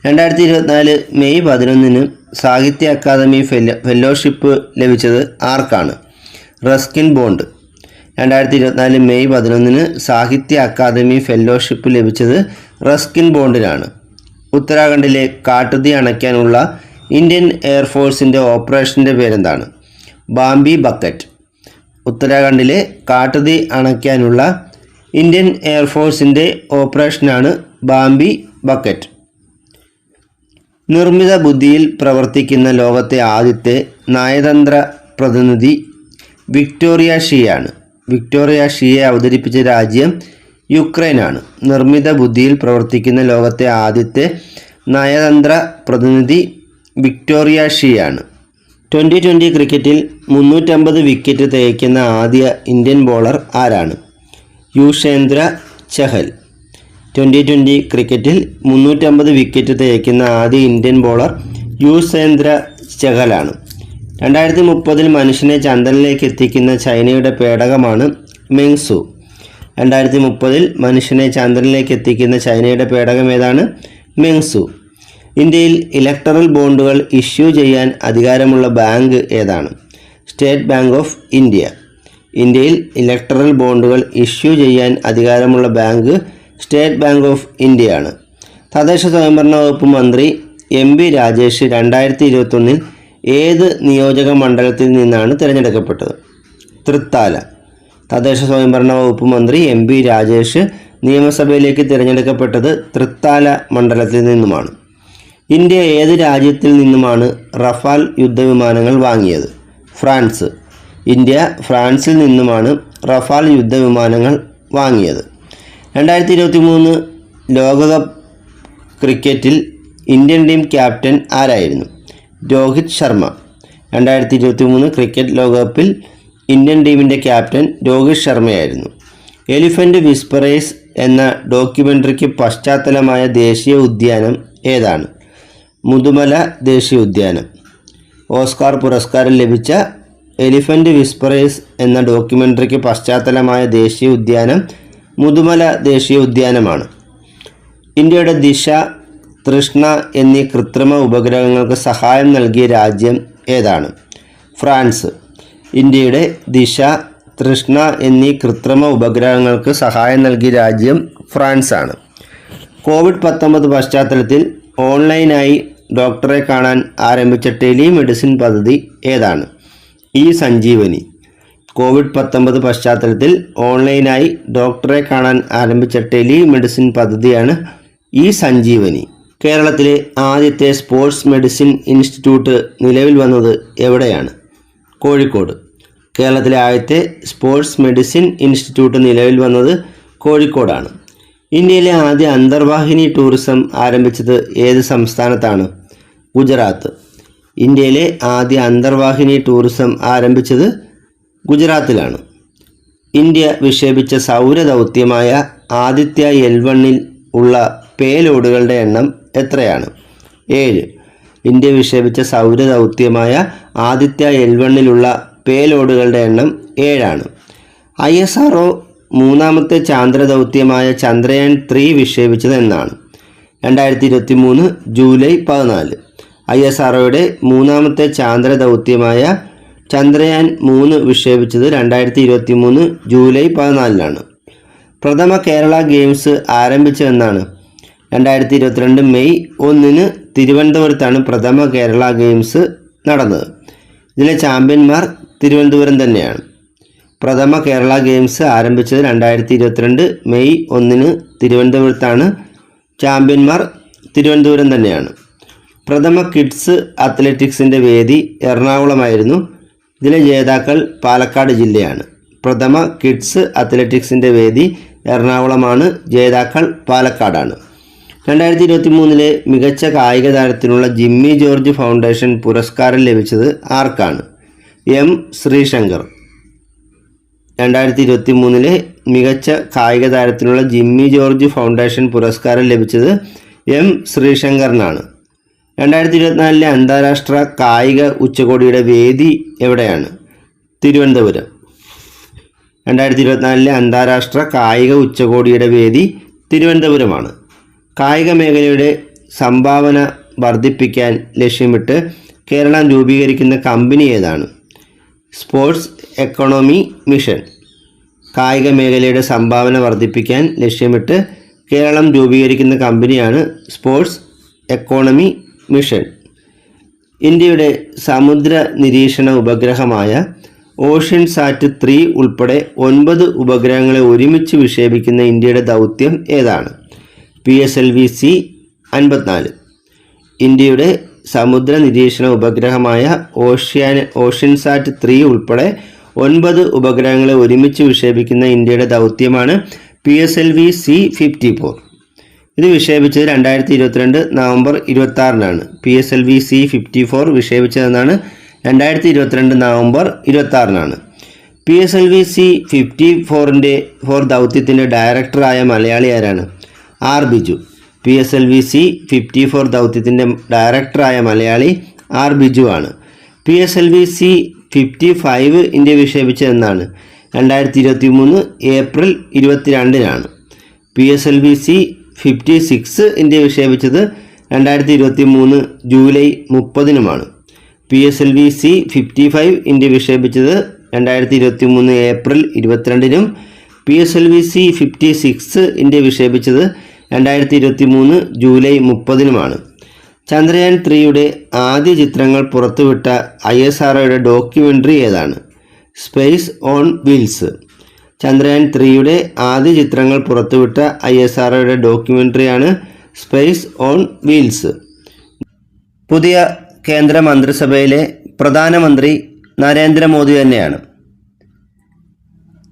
2024 മെയ് 11 സാഹിത്യ അക്കാദമി ഫെല്ലോഷിപ്പ് ലഭിച്ചത് ആർക്കാണ്? Ruskin bond. 2024 മെയ് 11 സാഹിത്യ അക്കാദമി ഫെല്ലോഷിപ്പ് ലഭിച്ചത് റസ്കിൻ ബോണ്ടിനാണ്. ഉത്തരാഖണ്ഡിലെ കാട്ടുതീ അണയ്ക്കാനുള്ള ഇന്ത്യൻ എയർഫോഴ്സിൻ്റെ ഓപ്പറേഷൻ്റെ പേരെന്താണ്? Bambie bucket. ഉത്തരാഖണ്ഡിലെ കാട്ടുതീ അണയ്ക്കാനുള്ള ഇന്ത്യൻ എയർഫോഴ്സിൻ്റെ ഓപ്പറേഷനാണ് ബാംബി ബക്കറ്റ്. നിർമ്മിത ബുദ്ധിയിൽ പ്രവർത്തിക്കുന്ന ലോകത്തെ ആദ്യത്തെ നയതന്ത്ര പ്രതിനിധി വിക്ടോറിയ ഷിയാണ്. വിക്ടോറിയ ഷിയെ അവതരിപ്പിച്ച രാജ്യം യുക്രൈനാണ്. നിർമ്മിത ബുദ്ധിയിൽ പ്രവർത്തിക്കുന്ന ലോകത്തെ ആദ്യത്തെ നയതന്ത്ര പ്രതിനിധി വിക്ടോറിയ ഷിയാണ്. 2020 ക്രിക്കറ്റിൽ 350 വിക്കറ്റ് തികയ്ക്കുന്ന ആദ്യ ഇന്ത്യൻ ബോളർ ആരാണ്? യുസ്വേന്ദ്ര ചഹൽ. 2020 ക്രിക്കറ്റിൽ 350 വിക്കറ്റ് തികയ്ക്കുന്ന ആദ്യ ഇന്ത്യൻ ബോളർ യുസ്വേന്ദ്ര ചഹലാണ്. 2030 മനുഷ്യനെ ചന്ദ്രനിലേക്ക് എത്തിക്കുന്ന ചൈനയുടെ പേടകമാണ് മെങ്സു. 2030 മനുഷ്യനെ ചന്ദ്രനിലേക്ക് എത്തിക്കുന്ന ചൈനയുടെ പേടകം ഏതാണ്? മെങ്സു. ഇന്ത്യയിൽ ഇലക്ടറൽ ബോണ്ടുകൾ ഇഷ്യൂ ചെയ്യാൻ അധികാരമുള്ള ബാങ്ക് ഏതാണ്? State bank of India. ഇന്ത്യയിൽ ഇലക്ടറൽ ബോണ്ടുകൾ ഇഷ്യൂ ചെയ്യാൻ അധികാരമുള്ള ബാങ്ക് സ്റ്റേറ്റ് ബാങ്ക് ഓഫ് ഇന്ത്യയാണ്. തദ്ദേശ സ്വയംഭരണ വകുപ്പ് മന്ത്രി MB രാജേഷ് 2021 ഏത് നിയോജക മണ്ഡലത്തിൽ നിന്നാണ് തിരഞ്ഞെടുക്കപ്പെട്ടത്? തൃത്താല. തദ്ദേശ സ്വയംഭരണ വകുപ്പ് മന്ത്രി MB രാജേഷ് നിയമസഭയിലേക്ക് തിരഞ്ഞെടുക്കപ്പെട്ടത് തൃത്താല മണ്ഡലത്തിൽ നിന്നുമാണ്. ഇന്ത്യ ഏത് രാജ്യത്തിൽ നിന്നുമാണ് റഫാൽ യുദ്ധവിമാനങ്ങൾ വാങ്ങിയത്? ഫ്രാൻസ്. ഇന്ത്യ ഫ്രാൻസിൽ നിന്നുമാണ് റഫാൽ യുദ്ധവിമാനങ്ങൾ വാങ്ങിയത്? 2023 ലോകകപ്പ് ക്രിക്കറ്റിൽ ഇന്ത്യൻ ടീം ക്യാപ്റ്റൻ ആരായിരുന്നു? രോഹിത് ശർമ്മ. 2023 ക്രിക്കറ്റ് ലോകകപ്പിൽ ഇന്ത്യൻ ടീമിൻ്റെ ക്യാപ്റ്റൻ രോഹിത് ശർമ്മയായിരുന്നു. എലിഫൻ്റ് വിസ്പറേഴ്സ് എന്ന ഡോക്യുമെൻ്ററിക്ക് പശ്ചാത്തലമായ ദേശീയ ഉദ്യാനം ഏതാണ്? മുതുമല ദേശീയ ഉദ്യാനം. ഓസ്കാർ പുരസ്കാരം ലഭിച്ച എലിഫൻ്റ് വിസ്പറേഴ്സ് എന്ന ഡോക്യുമെൻ്ററിക്ക് പശ്ചാത്തലമായ ദേശീയ ഉദ്യാനം മുതുമല ദേശീയ ഉദ്യാനമാണ്. ഇന്ത്യയുടെ ദിശ, തൃഷ്ണ എന്നീ കൃത്രിമ ഉപഗ്രഹങ്ങൾക്ക് സഹായം നൽകിയ രാജ്യം ഏതാണ്? ഫ്രാൻസ്. ഇന്ത്യയുടെ ദിശ, തൃഷ്ണ എന്നീ കൃത്രിമ ഉപഗ്രഹങ്ങൾക്ക് സഹായം നൽകിയ രാജ്യം ഫ്രാൻസാണ്. കോവിഡ്-19 പശ്ചാത്തലത്തിൽ ഓൺലൈനായി ഡോക്ടറെ കാണാൻ ആരംഭിച്ച ടെലിമെഡിസിൻ പദ്ധതി ഏതാണ്? ഇ സഞ്ജീവനി. കോവിഡ്-19 പശ്ചാത്തലത്തിൽ ഓൺലൈനായി ഡോക്ടറെ കാണാൻ ആരംഭിച്ച ടെലിമെഡിസിൻ പദ്ധതിയാണ് ഇ സഞ്ജീവനി. കേരളത്തിലെ ആദ്യത്തെ സ്പോർട്സ് മെഡിസിൻ ഇൻസ്റ്റിറ്റ്യൂട്ട് നിലവിൽ വന്നത് എവിടെയാണ്? കോഴിക്കോട്. കേരളത്തിലെ ആദ്യത്തെ സ്പോർട്സ് മെഡിസിൻ ഇൻസ്റ്റിറ്റ്യൂട്ട് നിലവിൽ വന്നത് കോഴിക്കോടാണ്. ഇന്ത്യയിലെ ആദ്യ അന്തർവാഹിനി ടൂറിസം ആരംഭിച്ചത് ഏത് സംസ്ഥാനത്താണ്? ഗുജറാത്ത്. ഇന്ത്യയിലെ ആദ്യ അന്തർവാഹിനി ടൂറിസം ആരംഭിച്ചത് ഗുജറാത്തിലാണ്. ഇന്ത്യ വിക്ഷേപിച്ച സൗരദൗത്യമായ ആദിത്യ L1 ഉള്ള പേലോഡുകളുടെ എണ്ണം എത്രയാണ്? 7. ഇന്ത്യ വിക്ഷേപിച്ച സൗരദൗത്യമായ ആദിത്യ L1 ഉള്ള പേലോഡുകളുടെ എണ്ണം 7ആണ്. ISRO മൂന്നാമത്തെ ചാന്ദ്രദൗത്യമായ ചന്ദ്രയാൻ 3 വിക്ഷേപിച്ചത് എന്നാണ്? 2023 ജൂലൈ 14. ISROയുടെ മൂന്നാമത്തെ ചാന്ദ്രദൗത്യമായ ചന്ദ്രയാൻ 3 വിക്ഷേപിച്ചത് 2023 ജൂലൈ 14 പ്രഥമ കേരള ഗെയിംസ് ആരംഭിച്ചതെന്നാണ്? 2022 മെയ് 1 തിരുവനന്തപുരത്താണ് പ്രഥമ കേരള ഗെയിംസ് നടന്നത്. ഇതിലെ ചാമ്പ്യന്മാർ തിരുവനന്തപുരം തന്നെയാണ്. പ്രഥമ കേരള ഗെയിംസ് ആരംഭിച്ചത് 2022 മെയ് 1 തിരുവനന്തപുരത്താണ്. ചാമ്പ്യന്മാർ തിരുവനന്തപുരം തന്നെയാണ്. പ്രഥമ കിഡ്സ് അത്ലറ്റിക്സിൻ്റെ വേദി എറണാകുളമായിരുന്നു. ഇതിലെ ജേതാക്കൾ പാലക്കാട് ജില്ലയാണ്. പ്രഥമ കിഡ്സ് അത്ലറ്റിക്സിൻ്റെ വേദി എറണാകുളമാണ്. ജേതാക്കൾ പാലക്കാടാണ്. 2023 മികച്ച കായിക താരത്തിനുള്ള ജിമ്മി ജോർജ് ഫൗണ്ടേഷൻ പുരസ്കാരം ലഭിച്ചത് ആർക്കാണ്? എം ശ്രീശങ്കർ. 2023 മികച്ച കായിക താരത്തിനുള്ള ജിമ്മി ജോർജ് ഫൗണ്ടേഷൻ പുരസ്കാരം ലഭിച്ചത് എം ശ്രീശങ്കറിനാണ്. 2024 അന്താരാഷ്ട്ര കായിക ഉച്ചകോടിയുടെ വേദി എവിടെയാണ്? തിരുവനന്തപുരം. 2024 അന്താരാഷ്ട്ര കായിക ഉച്ചകോടിയുടെ വേദി തിരുവനന്തപുരമാണ്. കായിക മേഖലയുടെ സംഭാവന വർദ്ധിപ്പിക്കാൻ ലക്ഷ്യമിട്ട് കേരളം രൂപീകരിക്കുന്ന കമ്പനി ഏതാണ്? Sports economy mission. കായിക മേഖലയുടെ സംഭാവന വർദ്ധിപ്പിക്കാൻ ലക്ഷ്യമിട്ട് കേരളം രൂപീകരിക്കുന്ന കമ്പനിയാണ് സ്പോർട്സ് എക്കോണമി മിഷൻ. ഇന്ത്യയുടെ സമുദ്ര നിരീക്ഷണ ഉപഗ്രഹമായ ഓഷ്യൻസാറ്റ് 3 ഉൾപ്പെടെ 9 ഉപഗ്രഹങ്ങളെ ഒരുമിച്ച് വിക്ഷേപിക്കുന്ന ഇന്ത്യയുടെ ദൗത്യം ഏതാണ്? PSLV-C-54. ഇന്ത്യയുടെ സമുദ്ര നിരീക്ഷണ ഉപഗ്രഹമായ ഓഷ്യൻസാറ്റ് 3 ഉൾപ്പെടെ 9 ഉപഗ്രഹങ്ങളെ ഒരുമിച്ച് വിക്ഷേപിക്കുന്ന ഇന്ത്യയുടെ ദൗത്യമാണ് PSLV-C-54. ഇത് വിക്ഷേപിച്ചത് 2022 നവംബർ 26 PSLV-C-54 വിക്ഷേപിച്ചതെന്നാണ് 2022 നവംബർ 26 PSLV-C-54 ദൗത്യത്തിൻ്റെ ഡയറക്ടറായ മലയാളി ആരാണ്? ആർ ബിജു. PSLV-C-54 ദൗത്യത്തിൻ്റെ ഡയറക്ടറായ മലയാളി ആർ ബിജു ആണ്. PSLV-C-55 ഇന്ത്യ വിക്ഷേപിച്ചതെന്നാണ്? 2023 ഏപ്രിൽ 22 PSLV-C-56 ഇന്ത്യ വിക്ഷേപിച്ചത് 2023 ജൂലൈ 30 PSLV-C-55 ഇന്ത്യ വിക്ഷേപിച്ചത് 2023 ഏപ്രിൽ 22 PSLV-C-56 ഇന്ത്യ വിക്ഷേപിച്ചത് 2023 ജൂലൈ 30 ചന്ദ്രയാൻ 3യുടെ ആദ്യ ചിത്രങ്ങൾ പുറത്തുവിട്ട ISROയുടെ ഡോക്യുമെൻ്ററി ഏതാണ്? Space on wheels. ചന്ദ്രയാൻ 3യുടെ ആദ്യ ചിത്രങ്ങൾ പുറത്തുവിട്ട ISROയുടെ ഡോക്യുമെൻ്ററിയാണ് സ്പേസ് ഓൺ വീൽസ്. പുതിയ കേന്ദ്ര മന്ത്രിസഭയിലെ പ്രധാനമന്ത്രി നരേന്ദ്രമോദി തന്നെയാണ്.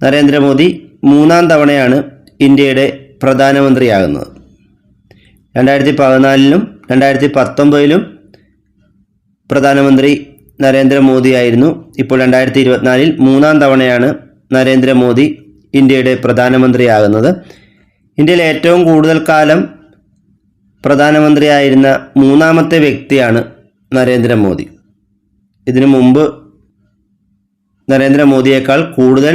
നരേന്ദ്രമോദി 3-ാം തവണയാണ് ഇന്ത്യയുടെ പ്രധാനമന്ത്രിയാകുന്നത്. 2014-ലും 2019-ലും പ്രധാനമന്ത്രി നരേന്ദ്രമോദിയായിരുന്നു. ഇപ്പോൾ 2024-ൽ 3-ാം തവണയാണ് നരേന്ദ്രമോദി ഇന്ത്യയുടെ പ്രധാനമന്ത്രിയാകുന്നത്. ഇന്ത്യയിൽ ഏറ്റവും കൂടുതൽ കാലം പ്രധാനമന്ത്രിയായിരുന്ന 3-ാമത്തെ വ്യക്തിയാണ് നരേന്ദ്രമോദി. ഇതിനു മുമ്പ് നരേന്ദ്രമോദിയേക്കാൾ കൂടുതൽ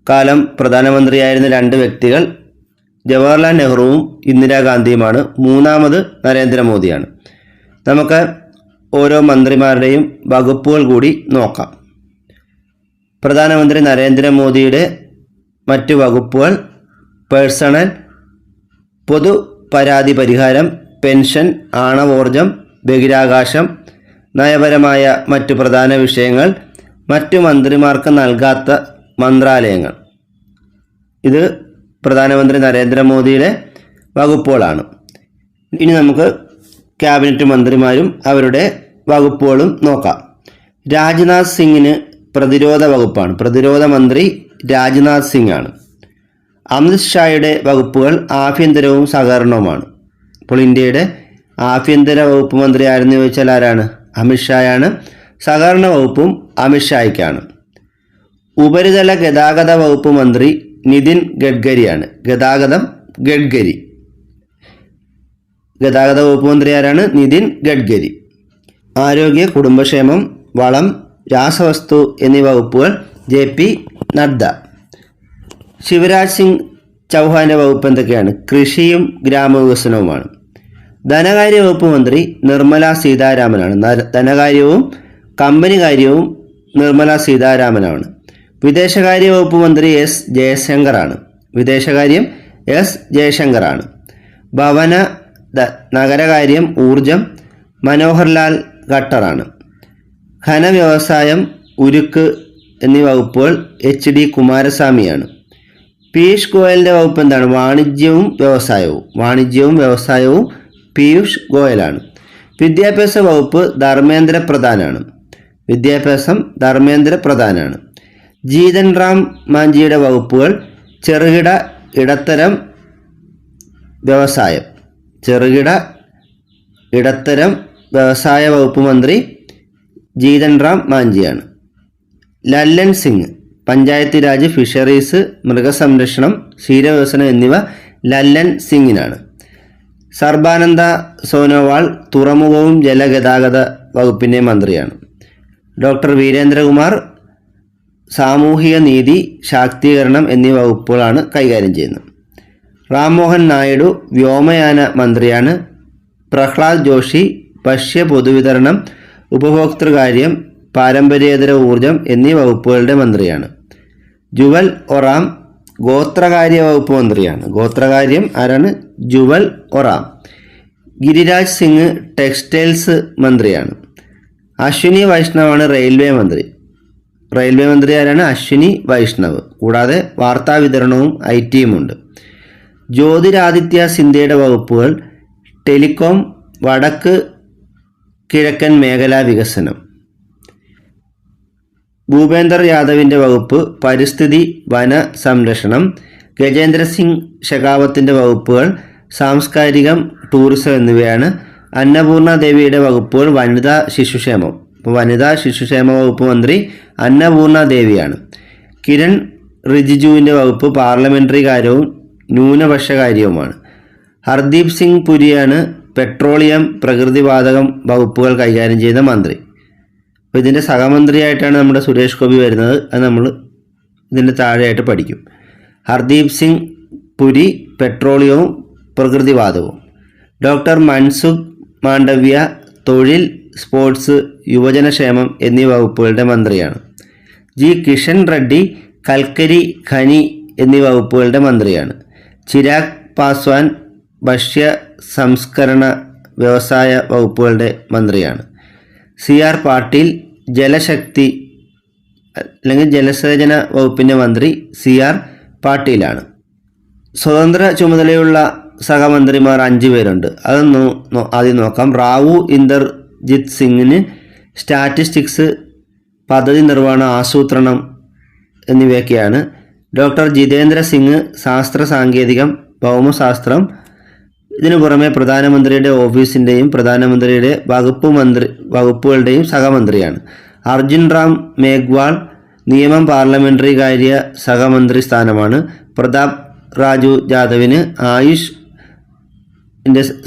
കാലം പ്രധാനമന്ത്രിയായിരുന്ന 2 വ്യക്തികൾ ജവഹർലാൽ നെഹ്റുവും ഇന്ദിരാഗാന്ധിയുമാണ്. 3-ാമത് നരേന്ദ്രമോദിയാണ്. നമുക്ക് ഓരോ മന്ത്രിമാരുടെയും വകുപ്പുകൾ കൂടി നോക്കാം. പ്രധാനമന്ത്രി നരേന്ദ്രമോദിയുടെ മറ്റ് വകുപ്പുകൾ: പേഴ്സണൽ, പൊതു പരാതി പരിഹാരം, പെൻഷൻ, ആണവോർജം, ബഹിരാകാശം, നയപരമായ മറ്റു പ്രധാന വിഷയങ്ങൾ, മറ്റു മന്ത്രിമാർക്ക് നൽകാത്ത മന്ത്രാലയങ്ങൾ. ഇത് പ്രധാനമന്ത്രി നരേന്ദ്രമോദിയുടെ വകുപ്പുകളാണ്. ഇനി നമുക്ക് ക്യാബിനറ്റ് മന്ത്രിമാരും അവരുടെ വകുപ്പുകളും നോക്കാം. രാജ്നാഥ് സിംഗിന് പ്രതിരോധ വകുപ്പാണ്. പ്രതിരോധ മന്ത്രി രാജ്നാഥ് സിംഗ് ആണ്. അമിത് ഷായുടെ വകുപ്പുകൾ ആഭ്യന്തരവും സഹകരണവുമാണ്. ഇപ്പോൾ ഇന്ത്യയുടെ ആഭ്യന്തര വകുപ്പ് മന്ത്രി ആരെന്ന് ചോദിച്ചാൽ ആരാണ്? അമിത് ഷായാണ്. സഹകരണ വകുപ്പും അമിത് ഷായ്ക്കാണ്. ഉപരിതല ഗതാഗത വകുപ്പ് മന്ത്രി നിതിൻ ഗഡ്കരിയാണ്. ഗതാഗത വകുപ്പ് മന്ത്രി ആരാണ്? നിതിൻ ഗഡ്കരി. ആരോഗ്യ, കുടുംബക്ഷേമം, വളം, രാസവസ്തു എന്നീ വകുപ്പുകൾ JP നഡ്ഡ. ശിവരാജ് സിംഗ് ചൗഹാന്റെ വകുപ്പ് എന്തൊക്കെയാണ്? കൃഷിയും ഗ്രാമവികസനവുമാണ്. ധനകാര്യ വകുപ്പ് മന്ത്രി നിർമ്മല സീതാരാമനാണ്. ധനകാര്യവും കമ്പനി കാര്യവും നിർമ്മല സീതാരാമനാണ്. വിദേശകാര്യ വകുപ്പ് മന്ത്രി എസ് ജയശങ്കറാണ്. ഭവന, നഗരകാര്യം, ഊർജം മനോഹർലാൽ ഖട്ടറാണ്. ഖനവ്യവസായം, ഉരുക്ക് എന്നീ വകുപ്പുകൾ HD കുമാരസ്വാമിയാണ്. പീയൂഷ് ഗോയലിൻ്റെ വകുപ്പ് എന്താണ്? വാണിജ്യവും വ്യവസായവും പീയൂഷ് ഗോയലാണ്. വിദ്യാഭ്യാസ വകുപ്പ് ധർമ്മേന്ദ്ര പ്രധാനാണ്. ജീതൻ റാം മാഞ്ചിയുടെ വകുപ്പുകൾ ചെറുകിട ഇടത്തരം വ്യവസായ വകുപ്പ് മന്ത്രി ജീതൻ റാം മാഞ്ചിയാണ്. ലല്ലൻ സിംഗ് പഞ്ചായത്ത് രാജ്, ഫിഷറീസ്, മൃഗസംരക്ഷണം, ക്ഷീരവികസനം എന്നിവ ലല്ലൻ സിംഗിനാണ്. സർബാനന്ദ സോനോവാൾ തുറമുഖവും ജലഗതാഗത വകുപ്പിൻ്റെ മന്ത്രിയാണ്. ഡോക്ടർ വീരേന്ദ്രകുമാർ സാമൂഹിക നീതി, ശാക്തീകരണം എന്നീ വകുപ്പുകളാണ് കൈകാര്യം ചെയ്യുന്നത്. റാംമോഹൻ നായിഡു വ്യോമയാന മന്ത്രിയാണ്. പ്രഹ്ലാദ് ജോഷി ഭക്ഷ്യ പൊതുവിതരണം, ഉപഭോക്തൃകാര്യം, പാരമ്പര്യേതര ഊർജം എന്നീ വകുപ്പുകളുടെ മന്ത്രിയാണ്. ജുവൽ ഒറാം ഗോത്രകാര്യ വകുപ്പ് മന്ത്രിയാണ്. ഗോത്രകാര്യം ആരാണ്? ജുവൽ ഒറാം. ഗിരിരാജ് സിംഗ് ടെക്സ്റ്റൈൽസ് മന്ത്രിയാണ്. അശ്വിനി വൈഷ്ണവാണ് റെയിൽവേ മന്ത്രി ആരാണ്? അശ്വിനി വൈഷ്ണവ്. കൂടാതെ വാർത്താവിതരണവും IT-യും ഉണ്ട്. ജ്യോതിരാദിത്യ സിന്ധ്യയുടെ വകുപ്പുകൾ ടെലികോം, വടക്ക് കിഴക്കൻ മേഖലാ വികസനം. ഭൂപേന്ദർ യാദവിൻ്റെ വകുപ്പ് പരിസ്ഥിതി, വന സംരക്ഷണം. ഗജേന്ദ്ര സിംഗ് ഷെഖാവത്തിൻ്റെ വകുപ്പുകൾ സാംസ്കാരികം, ടൂറിസം എന്നിവയാണ്. അന്നപൂർണ ദേവിയുടെ വകുപ്പുകൾ വനിതാ ശിശുക്ഷേമം. വനിതാ ശിശുക്ഷേമ വകുപ്പ് മന്ത്രി അന്നപൂർണ ദേവിയാണ്. കിരൺ റിജിജുവിൻ്റെ വകുപ്പ് പാർലമെൻ്ററി കാര്യവും ന്യൂനപക്ഷകാര്യവുമാണ്. ഹർദീപ് സിംഗ് പുരിയാണ് പെട്രോളിയം, പ്രകൃതിവാതകം വകുപ്പുകൾ കൈകാര്യം ചെയ്യുന്ന മന്ത്രി. അപ്പോൾ ഇതിൻ്റെ സഹമന്ത്രിയായിട്ടാണ് നമ്മുടെ സുരേഷ് ഗോപി വരുന്നത്. അത് നമ്മൾ ഇതിൻ്റെ താഴെയായിട്ട് പഠിക്കും. ഹർദീപ് സിംഗ് പുരി പെട്രോളിയവും പ്രകൃതിവാതകവും. ഡോക്ടർ മൻസുഖ് മാണ്ഡവ്യ തൊഴിൽ, സ്പോർട്സ്, യുവജനക്ഷേമം എന്നീ വകുപ്പുകളുടെ മന്ത്രിയാണ്. കിഷൻ റെഡ്ഡി കൽക്കരി, ഖനി എന്നീ വകുപ്പുകളുടെ മന്ത്രിയാണ്. ചിരാഗ് പാസ്വാൻ ഭക്ഷ്യ സംസ്കരണ വ്യവസായ വകുപ്പുകളുടെ മന്ത്രിയാണ്. CR പാട്ടീൽ ജലശക്തി അല്ലെങ്കിൽ ജലസേചന വകുപ്പിൻ്റെ മന്ത്രി CR പാട്ടീലാണ്. സ്വതന്ത്ര ചുമതലയുള്ള സഹമന്ത്രിമാർ 5 പേരുണ്ട്. അതൊന്ന് ആദ്യം നോക്കാം. റാവു ഇന്ദർജിത് സിംഗിന് സ്റ്റാറ്റിസ്റ്റിക്സ്, പദ്ധതി നിർവഹണ, ആസൂത്രണം എന്നിവയൊക്കെയാണ്. ഡോക്ടർ ജിതേന്ദ്ര സിംഗ് ശാസ്ത്ര സാങ്കേതികം ഭൗമശാസ്ത്രം. ഇതിനു പുറമെ പ്രധാനമന്ത്രിയുടെ ഓഫീസിൻ്റെയും പ്രധാനമന്ത്രിയുടെ വകുപ്പുകളുടെയും സഹമന്ത്രിയാണ്. അർജുൻ റാം മേഘ്വാൾ നിയമം പാർലമെൻ്ററി കാര്യ സഹമന്ത്രി സ്ഥാനമാണ്. പ്രതാപ് രാജു ജാദവിന് ആയുഷ്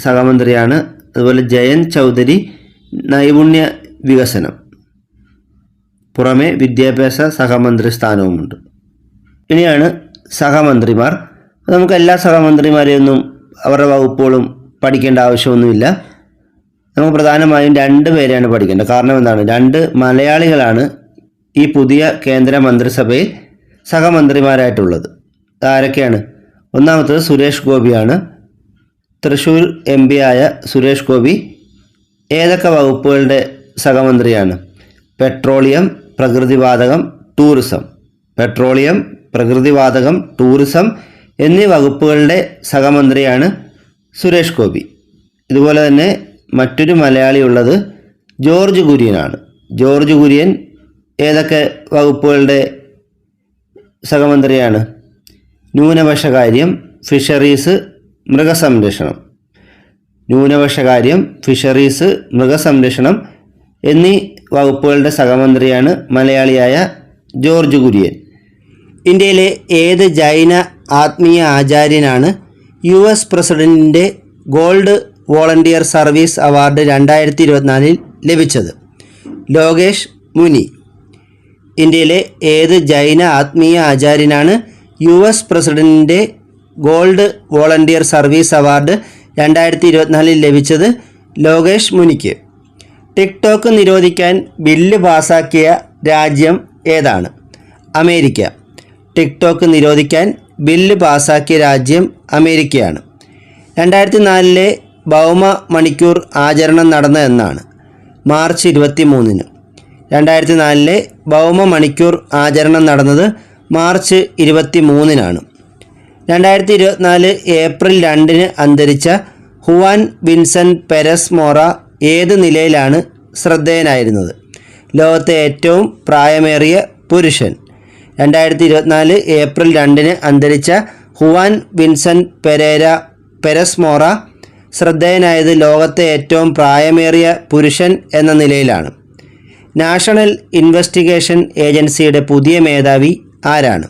സഹമന്ത്രിയാണ്. അതുപോലെ ജയന്ത് ചൗധരി നൈപുണ്യ വികസനം. പുറമെ വിദ്യാഭ്യാസ സഹമന്ത്രി സ്ഥാനവുമുണ്ട്. ഇനിയാണ് സഹമന്ത്രിമാർ. നമുക്ക് എല്ലാ സഹമന്ത്രിമാരെയൊന്നും അവരുടെ വകുപ്പുകളും പഠിക്കേണ്ട ആവശ്യമൊന്നുമില്ല. നമുക്ക് പ്രധാനമായും 2 പേരെയാണ് പഠിക്കേണ്ടത്. കാരണം എന്താണ്? 2 മലയാളികളാണ് ഈ പുതിയ കേന്ദ്ര മന്ത്രിസഭയിൽ സഹമന്ത്രിമാരായിട്ടുള്ളത്. ആരൊക്കെയാണ്? ഒന്നാമത്തത് സുരേഷ് ഗോപിയാണ്. തൃശ്ശൂർ MP ആയ സുരേഷ് ഗോപി ഏതൊക്കെ വകുപ്പുകളുടെ സഹമന്ത്രിയാണ്? പെട്രോളിയം, പ്രകൃതിവാതകം, ടൂറിസം. പെട്രോളിയം, പ്രകൃതിവാതകം, ടൂറിസം എന്നീ വകുപ്പുകളുടെ സഹമന്ത്രിയാണ് സുരേഷ് ഗോപി. ഇതുപോലെ തന്നെ മറ്റൊരു മലയാളി ഉള്ളത് ജോർജ് കുര്യനാണ്. ജോർജ് കുര്യൻ ഏതൊക്കെ വകുപ്പുകളുടെ സഹമന്ത്രിയാണ്? ന്യൂനപക്ഷകാര്യം, ഫിഷറീസ്, മൃഗസംരക്ഷണം. ന്യൂനപക്ഷകാര്യം, ഫിഷറീസ്, മൃഗസംരക്ഷണം എന്നീ വകുപ്പുകളുടെ സഹമന്ത്രിയാണ് മലയാളിയായ ജോർജ് കുര്യൻ. ഇന്ത്യയിലെ ഏത് ജൈന ആത്മീയ ആചാര്യനാണ് US പ്രസിഡന്റിൻ്റെ ഗോൾഡ് വോളണ്ടിയർ സർവീസ് അവാർഡ് 2024 ലഭിച്ചത്? ലോകേഷ് മുനി. ഇന്ത്യയിലെ ഏത് ജൈന ആത്മീയ ആചാര്യനാണ് US പ്രസിഡന്റിൻ്റെ ഗോൾഡ് വോളണ്ടിയർ സർവീസ് അവാർഡ് 2024 ലഭിച്ചത്? ലോകേഷ് മുനിക്ക്. ടിക്ടോക്ക് നിരോധിക്കാൻ ബില്ല് പാസാക്കിയ രാജ്യം ഏതാണ്? അമേരിക്ക. ടിക്ടോക്ക് നിരോധിക്കാൻ ബില്ല് പാസാക്കിയ രാജ്യം അമേരിക്കയാണ്. 2004 ഭൗമ മണിക്കൂർ ആചരണം നടന്ന എന്നാണ്? മാർച്ച് 23. 2004 ഭൗമ മണിക്കൂർ ആചരണം നടന്നത് മാർച്ച് 23 2024 ഏപ്രിൽ 2 അന്തരിച്ച ഹുവാൻ വിൻസെൻ്റ് പെരസ് മോറ ഏത് നിലയിലാണ് ശ്രദ്ധേയനായിരുന്നത്? ലോകത്തെ ഏറ്റവും പ്രായമേറിയ പുരുഷൻ. 2024 ഏപ്രിൽ 2 അന്തരിച്ച ഹുവാൻ വിൻസെൻ്റ് പെരസ് മോറ ശ്രദ്ധേയനായത് ലോകത്തെ ഏറ്റവും പ്രായമേറിയ പുരുഷൻ എന്ന നിലയിലാണ്. നാഷണൽ ഇൻവെസ്റ്റിഗേഷൻ ഏജൻസിയുടെ പുതിയ മേധാവി ആരാണ്?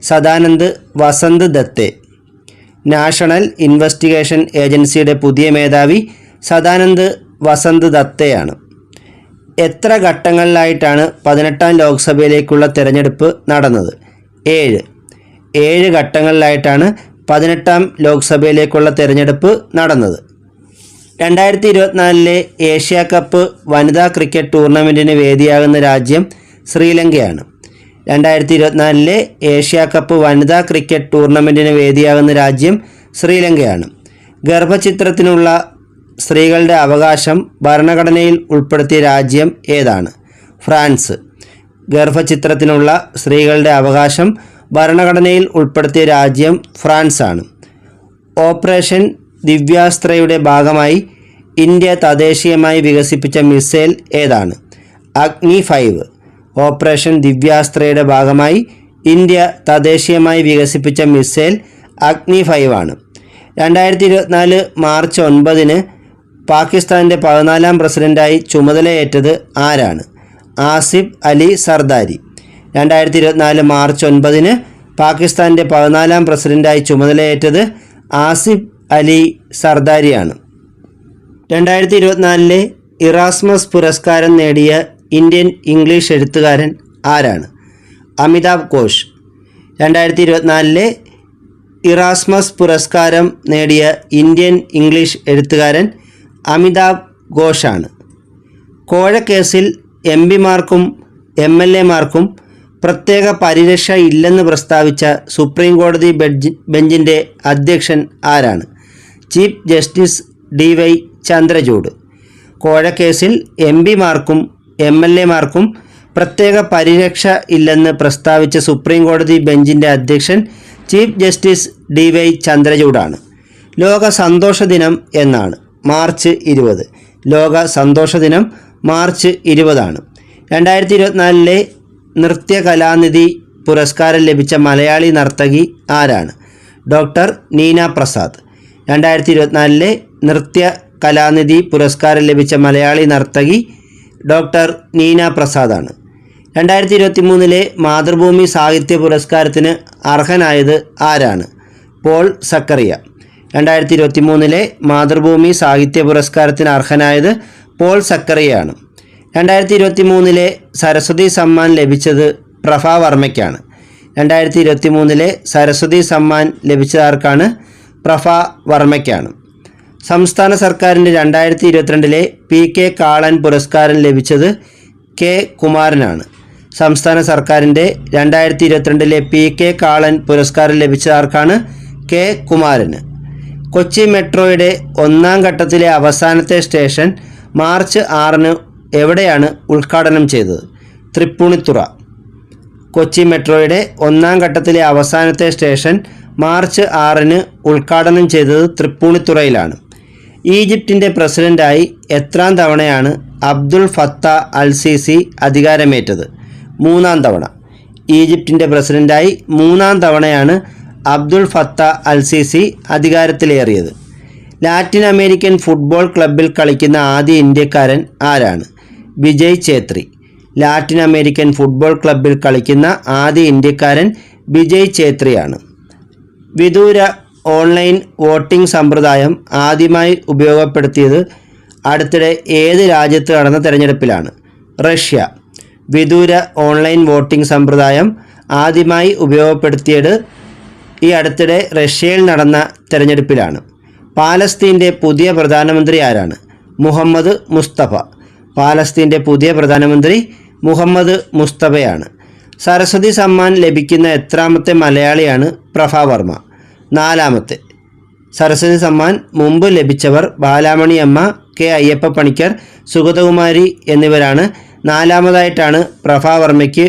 സദാനന്ദ് വസന്ത് ദത്തെ. നാഷണൽ ഇൻവെസ്റ്റിഗേഷൻ ഏജൻസിയുടെ പുതിയ മേധാവി സദാനന്ദ് വസന്ത് ദത്തയാണ്. എത്ര ഘട്ടങ്ങളിലായിട്ടാണ് 18ാം ലോക്സഭയിലേക്കുള്ള തിരഞ്ഞെടുപ്പ് നടന്നത്? 7 ഘട്ടങ്ങളിലായിട്ടാണ് 18ാം ലോക്സഭയിലേക്കുള്ള തിരഞ്ഞെടുപ്പ് നടന്നത്. 2024 ഏഷ്യ കപ്പ് വനിതാ ക്രിക്കറ്റ് ടൂർണമെൻറ്റിന് വേദിയാകുന്ന രാജ്യം ശ്രീലങ്കയാണ്. 2024 ഏഷ്യ കപ്പ് വനിതാ ക്രിക്കറ്റ് ടൂർണമെൻറ്റിന് വേദിയാകുന്ന രാജ്യം ശ്രീലങ്കയാണ്. ഗർഭചിത്രത്തിനുള്ള സ്ത്രീകളുടെ അവകാശം ഭരണഘടനയിൽ ഉൾപ്പെടുത്തിയ രാജ്യം ഏതാണ്? ഫ്രാൻസ്. ഗർഭചിത്രത്തിനുള്ള സ്ത്രീകളുടെ അവകാശം ഭരണഘടനയിൽ ഉൾപ്പെടുത്തിയ രാജ്യം ഫ്രാൻസാണ്. ഓപ്പറേഷൻ ദിവ്യാസ്ത്രയുടെ ഭാഗമായി ഇന്ത്യ തദ്ദേശീയമായി വികസിപ്പിച്ച മിസൈൽ ഏതാണ്? അഗ്നി 5. ഓപ്പറേഷൻ ദിവ്യാസ്ത്രയുടെ ഭാഗമായി ഇന്ത്യ തദ്ദേശീയമായി വികസിപ്പിച്ച മിസൈൽ അഗ്നി 5 ആണ്. 2024 മാർച്ച് 9 പാകിസ്ഥാൻ്റെ 14ാം പ്രസിഡൻ്റായി ചുമതലയേറ്റത് ആരാണ്? ആസിഫ് അലി സർദാരി. 2024 മാർച്ച് 9 പാകിസ്ഥാൻ്റെ 14ാം പ്രസിഡൻ്റായി ചുമതലയേറ്റത് ആസിഫ് അലി സർദാരിയാണ്. 2024 ഇറാസ്മസ് പുരസ്കാരം നേടിയ ഇന്ത്യൻ ഇംഗ്ലീഷ് എഴുത്തുകാരൻ ആരാണ്? അമിതാവ് ഘോഷ്. 2024 ഇറാസ്മസ് പുരസ്കാരം നേടിയ ഇന്ത്യൻ ഇംഗ്ലീഷ് എഴുത്തുകാരൻ അമിതാവ് ഘോഷാണ്. കോഴക്കേസിൽ MP-മാർക്കും MLA-മാർക്കും പ്രത്യേക പരിരക്ഷ ഇല്ലെന്ന് പ്രസ്താവിച്ച സുപ്രീം കോടതി ബെഞ്ചിൻ്റെ അധ്യക്ഷൻ ആരാണ്? Chief justice DY Chandrachud. കോഴക്കേസിൽ MP-മാർക്കും MLA-മാർക്കും പ്രത്യേക പരിരക്ഷ ഇല്ലെന്ന് പ്രസ്താവിച്ച സുപ്രീം കോടതി ബെഞ്ചിൻ്റെ അധ്യക്ഷൻ ചീഫ് ജസ്റ്റിസ് DY ചന്ദ്രചൂഡാണ്. ലോക സന്തോഷ ദിനം എന്നാണ്? മാർച്ച് 20. ലോക സന്തോഷ ദിനം മാർച്ച് 20 ആണ്. 2024 നൃത്യകലാനിധി പുരസ്കാരം ലഭിച്ച മലയാളി നർത്തകി ആരാണ്? ഡോക്ടർ നീന പ്രസാദ്. 2024 നൃത്യ കലാനിധി പുരസ്കാരം ലഭിച്ച മലയാളി നർത്തകി ഡോക്ടർ നീന പ്രസാദാണ്. 2023 മാതൃഭൂമി സാഹിത്യ പുരസ്കാരത്തിന് അർഹനായത് ആരാണ്? പോൾ സക്കറിയ. 2023 മാതൃഭൂമി സാഹിത്യ പുരസ്കാരത്തിന് അർഹനായത് പോൾ സക്കറിയാണ്. 2023 സരസ്വതി സമ്മാൻ ലഭിച്ചത് പ്രഭ വർമ്മയ്ക്കാണ്. 2023 സരസ്വതി സമ്മാൻ ലഭിച്ചത് ആർക്കാണ്? പ്രഭ വർമ്മയ്ക്കാണ്. സംസ്ഥാന സർക്കാരിൻ്റെ 2022 PK കാളൻ പുരസ്കാരം ലഭിച്ചത് കെ കുമാരനാണ്. സംസ്ഥാന സർക്കാരിൻ്റെ 2022 PK കാളൻ പുരസ്കാരം ലഭിച്ചത് ആർക്കാണ്? കെ കുമാരന്. കൊച്ചി മെട്രോയുടെ 1ാം ഘട്ടത്തിലെ അവസാനത്തെ സ്റ്റേഷൻ മാർച്ച് 6 എവിടെയാണ് ഉദ്ഘാടനം ചെയ്തത്? തൃപ്പൂണിത്തുറ. കൊച്ചി മെട്രോയുടെ 1ാം ഘട്ടത്തിലെ അവസാനത്തെ സ്റ്റേഷൻ മാർച്ച് 6 ഉദ്ഘാടനം ചെയ്തത് തൃപ്പൂണിത്തുറയിലാണ്. ഈജിപ്തിൻ്റെ പ്രസിഡൻ്റായി എത്രാം തവണയാണ് അബ്ദുൽ ഫത്താ അൽ സീസി അധികാരമേറ്റത്? 3ാം തവണ. ഈജിപ്തിൻ്റെ പ്രസിഡൻ്റായി 3ാം തവണയാണ് അബ്ദുൽ ഫത്താ അൽ സീസി അധികാരത്തിലേറിയത്. ലാറ്റിൻ അമേരിക്കൻ ഫുട്ബോൾ ക്ലബ്ബിൽ കളിക്കുന്ന ആദ്യ ഇന്ത്യക്കാരൻ ആരാണ്? Vijay Chhetri. Latin American football ക്ലബ്ബിൽ കളിക്കുന്ന ആദ്യ ഇന്ത്യക്കാരൻ വിജയ് ഛേത്രിയാണ്. വിദൂര ഓൺലൈൻ വോട്ടിംഗ് സമ്പ്രദായം ആദ്യമായി ഉപയോഗപ്പെടുത്തിയത് അടുത്തിടെ ഏത് രാജ്യത്ത് നടന്ന തെരഞ്ഞെടുപ്പിലാണ്? റഷ്യ. വിദൂര ഓൺലൈൻ വോട്ടിംഗ് സമ്പ്രദായം ആദ്യമായി ഉപയോഗപ്പെടുത്തിയത് ഈ അടുത്തിടെ റഷ്യയിൽ നടന്ന തെരഞ്ഞെടുപ്പിലാണ്. പാലസ്തീൻ്റെ പുതിയ പ്രധാനമന്ത്രി ആരാണ്? മുഹമ്മദ് മുസ്തഫ. പാലസ്തീൻ്റെ പുതിയ പ്രധാനമന്ത്രി മുഹമ്മദ് മുസ്തഫയാണ്. സരസ്വതി സമ്മാൻ ലഭിക്കുന്ന എത്രാമത്തെ മലയാളിയാണ് പ്രഭ വർമ്മ? 4ാമത്തെ. സരസ്വതി സമ്മാൻ മുമ്പ് ലഭിച്ചവർ ബാലാമണി അമ്മ, കെ അയ്യപ്പ പണിക്കർ, സുഗതകുമാരി എന്നിവരാണ്. 4ാമതായിട്ടാണ് പ്രഭ വർമ്മയ്ക്ക്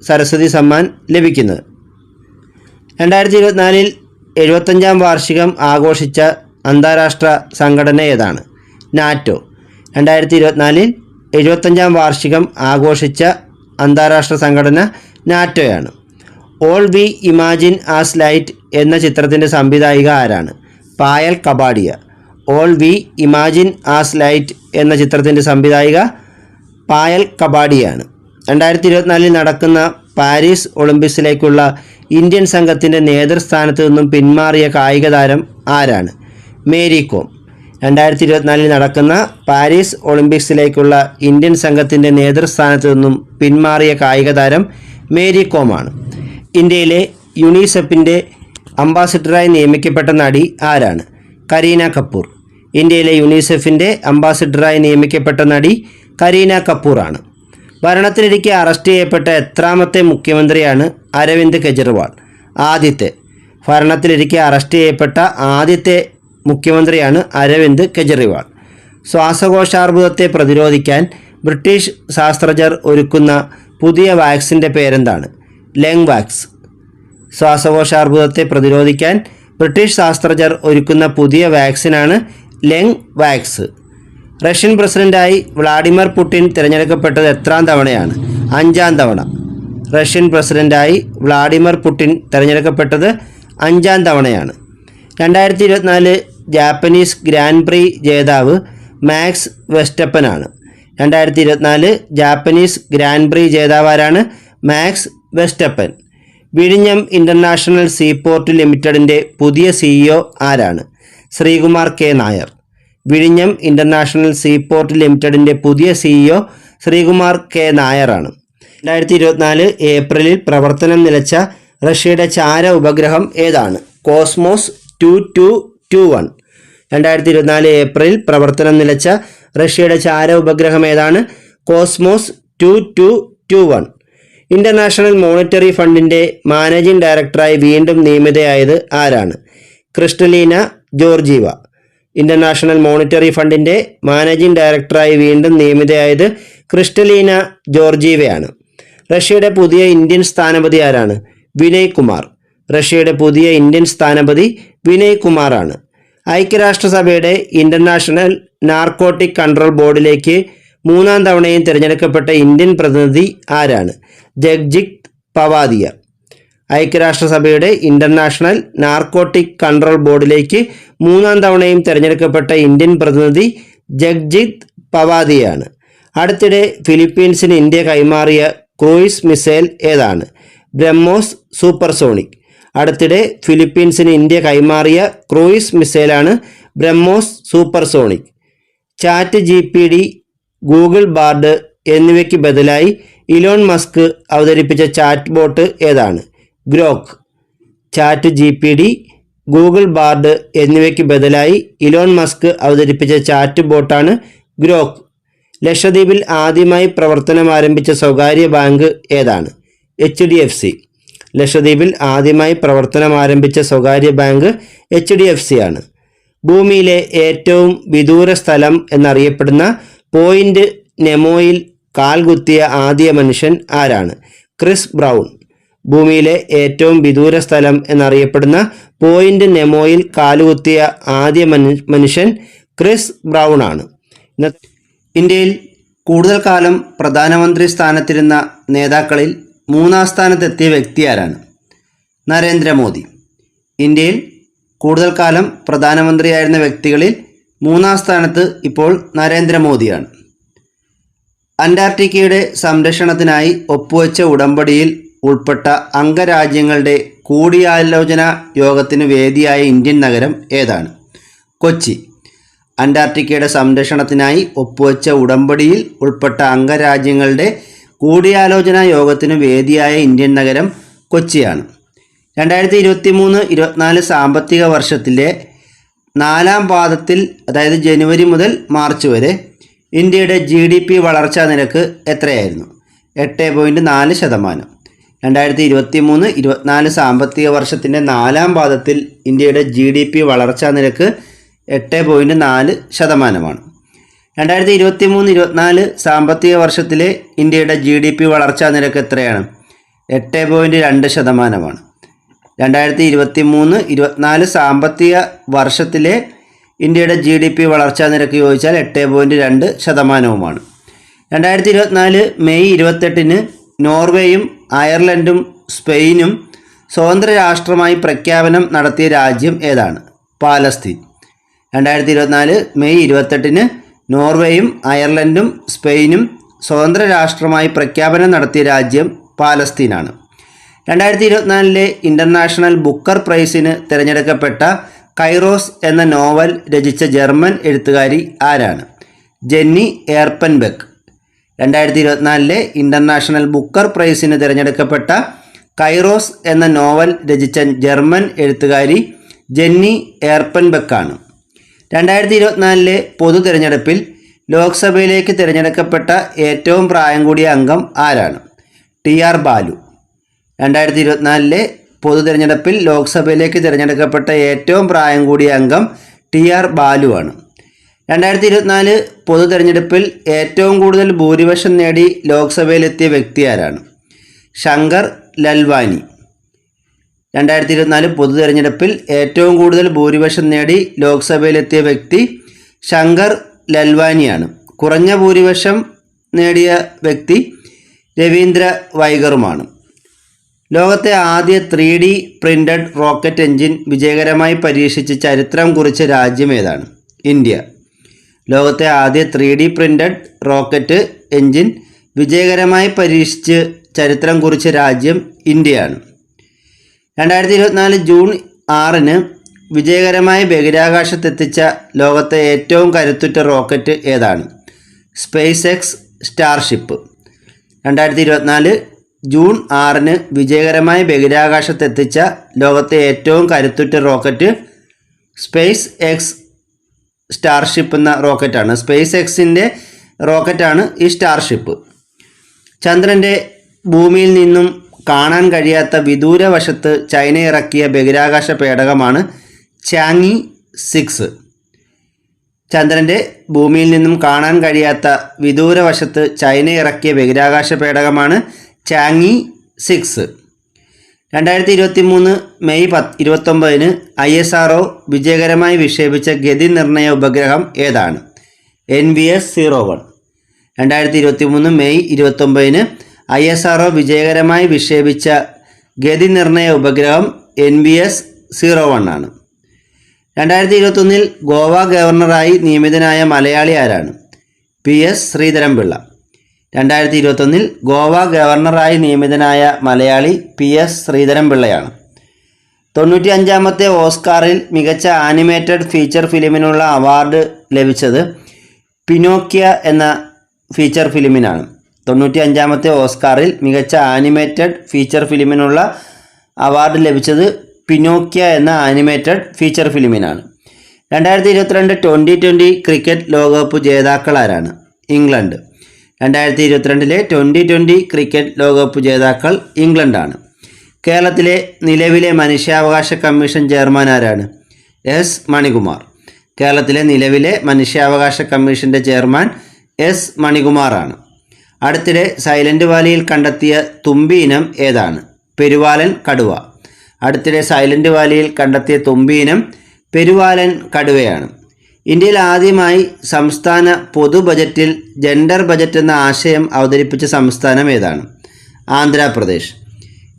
സരസ്വതി സമ്മാൻ ലഭിക്കുന്നത്. 2024 75ാം വാർഷികം ആഘോഷിച്ച അന്താരാഷ്ട്ര സംഘടന ഏതാണ്? നാറ്റോ. 2024 75ാം വാർഷികം ആഘോഷിച്ച അന്താരാഷ്ട്ര സംഘടന നാറ്റോയാണ്. All we imagine as light എന്ന ചിത്രത്തിൻ്റെ സംവിധായിക ആരാണ്? Payal Kapadia. All we imagine as light എന്ന ചിത്രത്തിൻ്റെ സംവിധായിക പായൽ കപാഡിയാണ്. 2024 നടക്കുന്ന പാരീസ് ഒളിമ്പിക്സിലേക്കുള്ള ഇന്ത്യൻ സംഘത്തിൻ്റെ നേതൃസ്ഥാനത്ത് നിന്നും പിന്മാറിയ കായിക താരം ആരാണ്? Mary com. 2024 നടക്കുന്ന പാരീസ് ഒളിമ്പിക്സിലേക്കുള്ള ഇന്ത്യൻ സംഘത്തിൻ്റെ നേതൃസ്ഥാനത്ത് നിന്നും പിന്മാറിയ കായിക താരം മേരി കോമാണ്. ഇന്ത്യയിലെ യുണിസെഫിൻ്റെ അംബാസിഡറായി നിയമിക്കപ്പെട്ട നടി ആരാണ്? കരീന കപൂർ. ഇന്ത്യയിലെ യുണിസെഫിൻ്റെ അംബാസിഡറായി നിയമിക്കപ്പെട്ട നടി കരീന കപൂറാണ്. ഭരണത്തിലിരിക്കെ അറസ്റ്റ് ചെയ്യപ്പെട്ട എത്രാമത്തെ മുഖ്യമന്ത്രിയാണ് അരവിന്ദ് കെജ്രിവാൾ? ആദ്യത്തെ. ഭരണത്തിലിരിക്കെ അറസ്റ്റ് ചെയ്യപ്പെട്ട ആദ്യത്തെ മുഖ്യമന്ത്രിയാണ് അരവിന്ദ് കെജ്രിവാൾ. ശ്വാസകോശാർബുദത്തെ പ്രതിരോധിക്കാൻ ബ്രിട്ടീഷ് ശാസ്ത്രജ്ഞർ ഒരുക്കുന്ന പുതിയ വാക്സിൻ്റെ പേരെന്താണ്? Length wax. ശ്വാസകോശാർബുദത്തെ പ്രതിരോധിക്കാൻ ബ്രിട്ടീഷ് ശാസ്ത്രജ്ഞർ ഒരുക്കുന്ന പുതിയ വാക്സിനാണ് ലെങ് വാക്സ്. റഷ്യൻ പ്രസിഡൻ്റായി വ്ളാഡിമിർ പുടിൻ തിരഞ്ഞെടുക്കപ്പെട്ടത് എത്രാം തവണയാണ്? 5ാം തവണ. റഷ്യൻ പ്രസിഡൻ്റായി വ്ളാഡിമിർ പുടിൻ തിരഞ്ഞെടുക്കപ്പെട്ടത് 5ാം തവണയാണ്. 2024 ജാപ്പനീസ് ഗ്രാൻഡ് പ്രീ ജേതാവ് മാക്സ് വെസ്റ്റപ്പനാണ്. 2024 ജാപ്പനീസ് ഗ്രാൻഡ് പ്രീ ജേതാവ് ആരാണ്? Max Verstappen. വിഴിഞ്ഞം ഇൻ്റർനാഷണൽ സീപോർട്ട് ലിമിറ്റഡിൻ്റെ പുതിയ CEO ആരാണ്? ശ്രീകുമാർ കെ നായർ. വിഴിഞ്ഞം ഇൻ്റർനാഷണൽ സീപോർട്ട് ലിമിറ്റഡിൻ്റെ പുതിയ CEO ശ്രീകുമാർ കെ നായറാണ്. 2024 ഏപ്രിലിൽ പ്രവർത്തനം നിലച്ച റഷ്യയുടെ ചാര ഉപഗ്രഹം ഏതാണ്? കോസ്മോസ് 2221. 2024 ഏപ്രിലിൽ പ്രവർത്തനം നിലച്ച റഷ്യയുടെ ചാര ഉപഗ്രഹം ഏതാണ്? കോസ്മോസ് 2221. ഇൻ്റർനാഷണൽ മോണിറ്ററി ഫണ്ടിൻ്റെ മാനേജിംഗ് ഡയറക്ടറായി വീണ്ടും നിയമിതയായത് ആരാണ്? Kristalina Georgieva. ഇൻ്റർനാഷണൽ മോണിറ്ററി ഫണ്ടിൻ്റെ മാനേജിംഗ് ഡയറക്ടറായി വീണ്ടും നിയമിതയായത് ക്രിസ്റ്റലീന ജോർജീവയാണ്. റഷ്യയുടെ പുതിയ ഇന്ത്യൻ സ്ഥാനപതി ആരാണ്? വിനയ് കുമാർ. റഷ്യയുടെ പുതിയ ഇന്ത്യൻ സ്ഥാനപതി വിനയ് കുമാറാണ്. ഐക്യരാഷ്ട്രസഭയുടെ ഇൻ്റർനാഷണൽ നാർക്കോട്ടിക് കൺട്രോൾ ബോർഡിലേക്ക് 3ാം തവണയും തിരഞ്ഞെടുക്കപ്പെട്ട ഇന്ത്യൻ പ്രതിനിധി ആരാണ്? ജഗ്ജിത് പവാദിയ. ഐക്യരാഷ്ട്രസഭയുടെ ഇന്റർനാഷണൽ നാർക്കോട്ടിക് കൺട്രോൾ ബോർഡിലേക്ക് 3-ാം തവണയും തിരഞ്ഞെടുക്കപ്പെട്ട ഇന്ത്യൻ പ്രതിനിധി ജഗ്ജിത് പവാദിയാണ്. അടുത്തിടെ ഫിലിപ്പീൻസിന് ഇന്ത്യ കൈമാറിയ ക്രൂയിസ് മിസൈൽ ഏതാണ്? ബ്രഹ്മോസ് സൂപ്പർസോണിക്. അടുത്തിടെ ഫിലിപ്പീൻസിന് ഇന്ത്യ കൈമാറിയ ക്രൂയിസ് മിസൈലാണ് BrahMos supersonic. Chat GPT, Google Bard എന്നിവയ്ക്ക് ബദലായി ഇലോൺ മസ്ക് അവതരിപ്പിച്ച ചാറ്റ് ബോട്ട് ഏതാണ്? Grok. Chat GPT, Google Bard എന്നിവയ്ക്ക് ബദലായി ഇലോൺ മസ്ക് അവതരിപ്പിച്ച ചാറ്റ് ബോട്ടാണ് ഗ്രോക്ക്. ലക്ഷദ്വീപിൽ ആദ്യമായി പ്രവർത്തനം ആരംഭിച്ച സ്വകാര്യ ബാങ്ക് ഏതാണ്? HDFC. ലക്ഷദ്വീപിൽ ആദ്യമായി പ്രവർത്തനം ആരംഭിച്ച സ്വകാര്യ ബാങ്ക് HDFC ആണ്. ഭൂമിയിലെ ഏറ്റവും വിദൂര സ്ഥലം എന്നറിയപ്പെടുന്ന പോയിന്റ് നെമോയിൽ കാൽകുത്തിയ ആദ്യ മനുഷ്യൻ ആരാണ്? Chris brown. ഭൂമിയിലെ ഏറ്റവും വിദൂര സ്ഥലം എന്നറിയപ്പെടുന്ന പോയിന്റ് നെമോയിൽ കാലുകുത്തിയ ആദ്യ മനുഷ്യൻ ക്രിസ് ബ്രൗൺ ആണ്. ഇന്ത്യയിൽ കൂടുതൽ കാലം പ്രധാനമന്ത്രി സ്ഥാനത്തിരുന്ന നേതാക്കളിൽ 3-ാം സ്ഥാനത്തെത്തിയ വ്യക്തി ആരാണ്? നരേന്ദ്രമോദി. ഇന്ത്യയിൽ കൂടുതൽ കാലം പ്രധാനമന്ത്രിയായിരുന്ന വ്യക്തികളിൽ 3-ാം സ്ഥാനത്ത് ഇപ്പോൾ നരേന്ദ്രമോദിയാണ്. അന്റാർട്ടിക്കയുടെ സംരക്ഷണത്തിനായി ഒപ്പുവെച്ച ഉടമ്പടിയിൽ ഉൾപ്പെട്ട അംഗരാജ്യങ്ങളുടെ കൂടിയാലോചനാ യോഗത്തിന് വേദിയായ ഇന്ത്യൻ നഗരം ഏതാണ്? കൊച്ചി. അന്റാർട്ടിക്കയുടെ സംരക്ഷണത്തിനായി ഒപ്പുവെച്ച ഉടമ്പടിയിൽ ഉൾപ്പെട്ട അംഗരാജ്യങ്ങളുടെ കൂടിയാലോചനാ യോഗത്തിന് വേദിയായ ഇന്ത്യൻ നഗരം കൊച്ചിയാണ്. 2023-24 സാമ്പത്തിക വർഷത്തിലെ 4-ാം പാദത്തിൽ, അതായത് ജനുവരി മുതൽ മാർച്ച് വരെ ഇന്ത്യയുടെ GDP വളർച്ചാ നിരക്ക് എത്രയായിരുന്നു? 8.4%. 2023-24 സാമ്പത്തിക വർഷത്തിൻ്റെ 4-ാം പാദത്തിൽ ഇന്ത്യയുടെ GDP വളർച്ചാ നിരക്ക് 8.4%. 2023-24 സാമ്പത്തിക വർഷത്തിലെ ഇന്ത്യയുടെ GDP വളർച്ചാ നിരക്ക് എത്രയാണ്? 8.2%. 2023-24 സാമ്പത്തിക വർഷത്തിലെ ഇന്ത്യയുടെ GDP വളർച്ചാ നിരക്ക് ചോദിച്ചാൽ 8.2%. 2024 മെയ് 28-ന് നോർവേയും അയർലൻഡും സ്പെയിനും സ്വതന്ത്ര രാഷ്ട്രമായി പ്രഖ്യാപനം നടത്തിയ രാജ്യം ഏതാണ്? പാലസ്തീൻ. 2024 മെയ് 28-ന് നോർവേയും അയർലൻഡും സ്പെയിനും സ്വതന്ത്ര രാഷ്ട്രമായി പ്രഖ്യാപനം നടത്തിയ രാജ്യം പാലസ്തീനാണ്. 2024 ഇൻ്റർനാഷണൽ ബുക്കർ പ്രൈസിന് തിരഞ്ഞെടുക്കപ്പെട്ട കൈറോസ് എന്ന നോവൽ രചിച്ച ജർമ്മൻ എഴുത്തുകാരി ആരാണ്? ജെന്നി എർപ്പൻബെക്ക്. 2024 ഇൻ്റർനാഷണൽ ബുക്കർ പ്രൈസിന് തിരഞ്ഞെടുക്കപ്പെട്ട കൈറോസ് എന്ന നോവൽ രചിച്ച ജർമ്മൻ എഴുത്തുകാരി ജെന്നി എർപ്പൻബെക്കാണ്. 2024 പൊതു തിരഞ്ഞെടുപ്പിൽ ലോക്സഭയിലേക്ക് തിരഞ്ഞെടുക്കപ്പെട്ട ഏറ്റവും പ്രായം കൂടിയ അംഗം ആരാണ്? TR ബാലു. 2024 പൊതു തിരഞ്ഞെടുപ്പിൽ ലോക്സഭയിലേക്ക് തിരഞ്ഞെടുക്കപ്പെട്ട ഏറ്റവും പ്രായം കൂടിയ അംഗം TR ബാലുവാണ്. 2024 പൊതു തിരഞ്ഞെടുപ്പിൽ ഏറ്റവും കൂടുതൽ ഭൂരിപക്ഷം നേടി ലോക്സഭയിലെത്തിയ വ്യക്തി ആരാണ്? ശങ്കർ ലൽവാനി. 2024 പൊതു തിരഞ്ഞെടുപ്പിൽ ഏറ്റവും കൂടുതൽ ഭൂരിപക്ഷം നേടി ലോക്സഭയിലെത്തിയ വ്യക്തി ശങ്കർ ലൽവാനിയാണ്. കുറഞ്ഞ ഭൂരിപക്ഷം നേടിയ വ്യക്തി രവീന്ദ്ര വൈഗറുമാണ്. ലോകത്തെ ആദ്യ 3D പ്രിന്റഡ് റോക്കറ്റ് എഞ്ചിൻ വിജയകരമായി പരീക്ഷിച്ച് ചരിത്രം കുറിച്ച രാജ്യം ഏതാണ്? ഇന്ത്യ. ലോകത്തെ ആദ്യ 3D പ്രിന്റഡ് റോക്കറ്റ് എഞ്ചിൻ വിജയകരമായി പരീക്ഷിച്ച് ചരിത്രം കുറിച്ച രാജ്യം ഇന്ത്യയാണ്. 2024 ജൂൺ 6-ന് വിജയകരമായി ബഹിരാകാശത്തെത്തിച്ച ലോകത്തെ ഏറ്റവും കരുത്തുറ്റ റോക്കറ്റ് ഏതാണ്? Space X Starship. 2024 ജൂൺ 6-ന് വിജയകരമായി ബഹിരാകാശത്തെത്തിച്ച ലോകത്തെ ഏറ്റവും കരുത്തുറ്റ റോക്കറ്റ് സ്പേസ് എക്സ് സ്റ്റാർഷിപ്പ് എന്ന റോക്കറ്റാണ്. സ്പേസ് എക്സിൻ്റെ റോക്കറ്റാണ് ഈ സ്റ്റാർഷിപ്പ്. ചന്ദ്രൻ്റെ ഭൂമിയിൽ നിന്നും കാണാൻ കഴിയാത്ത വിദൂര വശത്ത് ചൈന ഇറക്കിയ ബഹിരാകാശ പേടകമാണ് ചാങ്ങി 6. ചന്ദ്രൻ്റെ ഭൂമിയിൽ നിന്നും കാണാൻ കഴിയാത്ത വിദൂര വശത്ത് ചൈന ഇറക്കിയ ബഹിരാകാശ പേടകമാണ് ചാങ്ങി 6. 2023 മെയ് 29-ന് ISRO വിജയകരമായി വിക്ഷേപിച്ച ഗതി നിർണയ ഉപഗ്രഹം ഏതാണ്? NVS-01. 2023 മെയ് 29-ന് ISRO വിജയകരമായി വിക്ഷേപിച്ച ഗതി നിർണയ ഉപഗ്രഹം NVS-01 ആണ്. 2021 ഗോവ ഗവർണറായി നിയമിതനായ മലയാളി ആരാണ്? PS ശ്രീധരൻപിള്ള. 2021 ഗോവ ഗവർണറായി നിയമിതനായ മലയാളി PS ശ്രീധരൻപിള്ളയാണ്. 95ാമത്തെ ഓസ്കാറിൽ മികച്ച ആനിമേറ്റഡ് ഫീച്ചർ ഫിലിമിനുള്ള അവാർഡ് ലഭിച്ചത് പിനോക്കിയ എന്ന ഫീച്ചർ ഫിലിമിനാണ്. 95ാമത്തെ ഓസ്കാറിൽ മികച്ച ആനിമേറ്റഡ് ഫീച്ചർ ഫിലിമിനുള്ള അവാർഡ് ലഭിച്ചത് പിനോക്കിയ എന്ന ആനിമേറ്റഡ് ഫീച്ചർ ഫിലിമിനാണ്. 2022 T20 ക്രിക്കറ്റ് ലോകകപ്പ് ജേതാക്കൾ ആരാണ്? ഇംഗ്ലണ്ട്. 2022 T20 ക്രിക്കറ്റ് ലോകകപ്പ് ജേതാക്കൾ ഇംഗ്ലണ്ടാണ്. കേരളത്തിലെ നിലവിലെ മനുഷ്യാവകാശ കമ്മീഷൻ ചെയർമാൻ ആരാണ്? S മണികുമാർ. കേരളത്തിലെ നിലവിലെ മനുഷ്യാവകാശ കമ്മീഷൻ്റെ ചെയർമാൻ S മണികുമാറാണ്. അടുത്തിടെ സൈലന്റ് വാലിയിൽ കണ്ടെത്തിയ തുമ്പി ഇനം ഏതാണ്? പെരുവാലൻ കടുവ. അടുത്തിടെ സൈലന്റ് വാലിയിൽ കണ്ടെത്തിയ തുമ്പി ഇനം പെരുവാലൻ കടുവയാണ്. ഇന്ത്യയിൽ ആദ്യമായി സംസ്ഥാന പൊതു ബജറ്റിൽ ജെൻഡർ ബജറ്റ് എന്ന ആശയം അവതരിപ്പിച്ച സംസ്ഥാനം ഏതാണ്? ആന്ധ്രാപ്രദേശ്.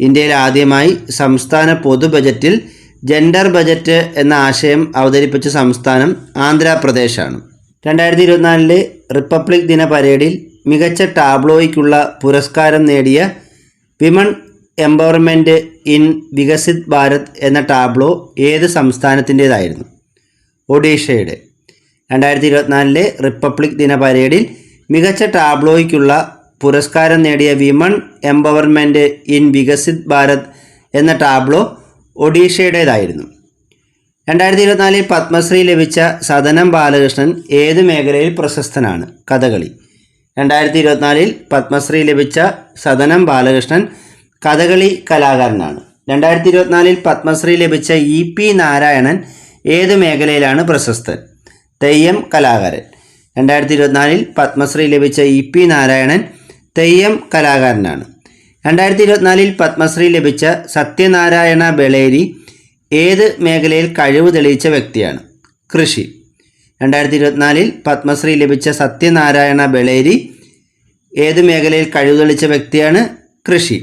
ഇന്ത്യയിൽ ആദ്യമായി സംസ്ഥാന പൊതു ബജറ്റിൽ ജെൻഡർ ബജറ്റ് എന്ന ആശയം അവതരിപ്പിച്ച സംസ്ഥാനം ആന്ധ്രാപ്രദേശാണ്. 2024 റിപ്പബ്ലിക് ദിന പരേഡിൽ മികച്ച ടാബ്ലോയ്ക്കുള്ള പുരസ്കാരം നേടിയ women empowerment in Viksit Bharat എന്ന ടാബ്ലോ ഏത് സംസ്ഥാനത്തിൻ്റേതായിരുന്നു? ഒഡീഷയുടെ. 2024 റിപ്പബ്ലിക് ദിന പരേഡിൽ മികച്ച ടാബ്ലോയ്ക്കുള്ള പുരസ്കാരം നേടിയ women empowerment in Viksit Bharat എന്ന ടാബ്ലോ ഒഡീഷയുടേതായിരുന്നു. 2024 പത്മശ്രീ ലഭിച്ച സദനം ബാലകൃഷ്ണൻ ഏത് മേഖലയിൽ പ്രശസ്തനാണ്? കഥകളി. 2024 പത്മശ്രീ ലഭിച്ച സദനം ബാലകൃഷ്ണൻ കഥകളി കലാകാരനാണ്. 2024 പത്മശ്രീ ലഭിച്ച EP നാരായണൻ ഏത് മേഖലയിലാണ് പ്രശസ്തൻ? തെയ്യം കലാകാരൻ. 2024 പത്മശ്രീ ലഭിച്ച EP നാരായണൻ തെയ്യം കലാകാരനാണ്. 2024 പത്മശ്രീ ലഭിച്ച സത്യനാരായണ ബളേരി ഏത് മേഖലയിൽ കഴിവ് തെളിയിച്ച വ്യക്തിയാണ്? കൃഷി. 2024 പത്മശ്രീ ലഭിച്ച സത്യനാരായണ ബളേരി ഏത് മേഖലയിൽ കഴിവ് തെളിയിച്ച വ്യക്തിയാണ്? കൃഷി.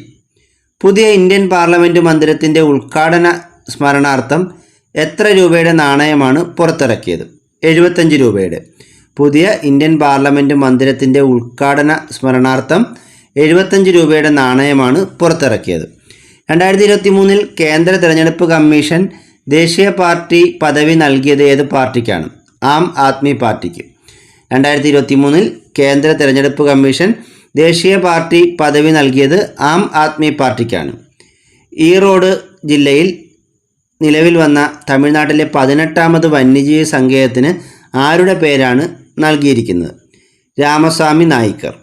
പുതിയ ഇന്ത്യൻ പാർലമെൻറ്റ് മന്ദിരത്തിൻ്റെ ഉദ്ഘാടന സ്മരണാർത്ഥം എത്ര രൂപയുടെ നാണയമാണ് പുറത്തിറക്കിയത്? 75 രൂപയുടെ. പുതിയ ഇന്ത്യൻ പാർലമെൻറ്റ് മന്ദിരത്തിൻ്റെ ഉദ്ഘാടന സ്മരണാർത്ഥം 75 രൂപയുടെ നാണയമാണ് പുറത്തിറക്കിയത്. 2023 കേന്ദ്ര തിരഞ്ഞെടുപ്പ് കമ്മീഷൻ ദേശീയ പാർട്ടി പദവി നൽകിയത് ഏത് പാർട്ടിക്കാണ്? ആം ആദ്മി പാർട്ടിക്ക്. 2023 കേന്ദ്ര തിരഞ്ഞെടുപ്പ് കമ്മീഷൻ ദേശീയ പാർട്ടി പദവി നൽകിയത് ആം ആദ്മി പാർട്ടിക്കാണ്. ഈറോഡ് ജില്ലയിൽ നിലവിൽ വന്ന തമിഴ്നാട്ടിലെ 18ാമത് വന്യജീവി സങ്കേതത്തിന് ആരുടെ പേരാണ് നൽകിയിരിക്കുന്നത്? രാമസ്വാമി നായ്ക്കർ.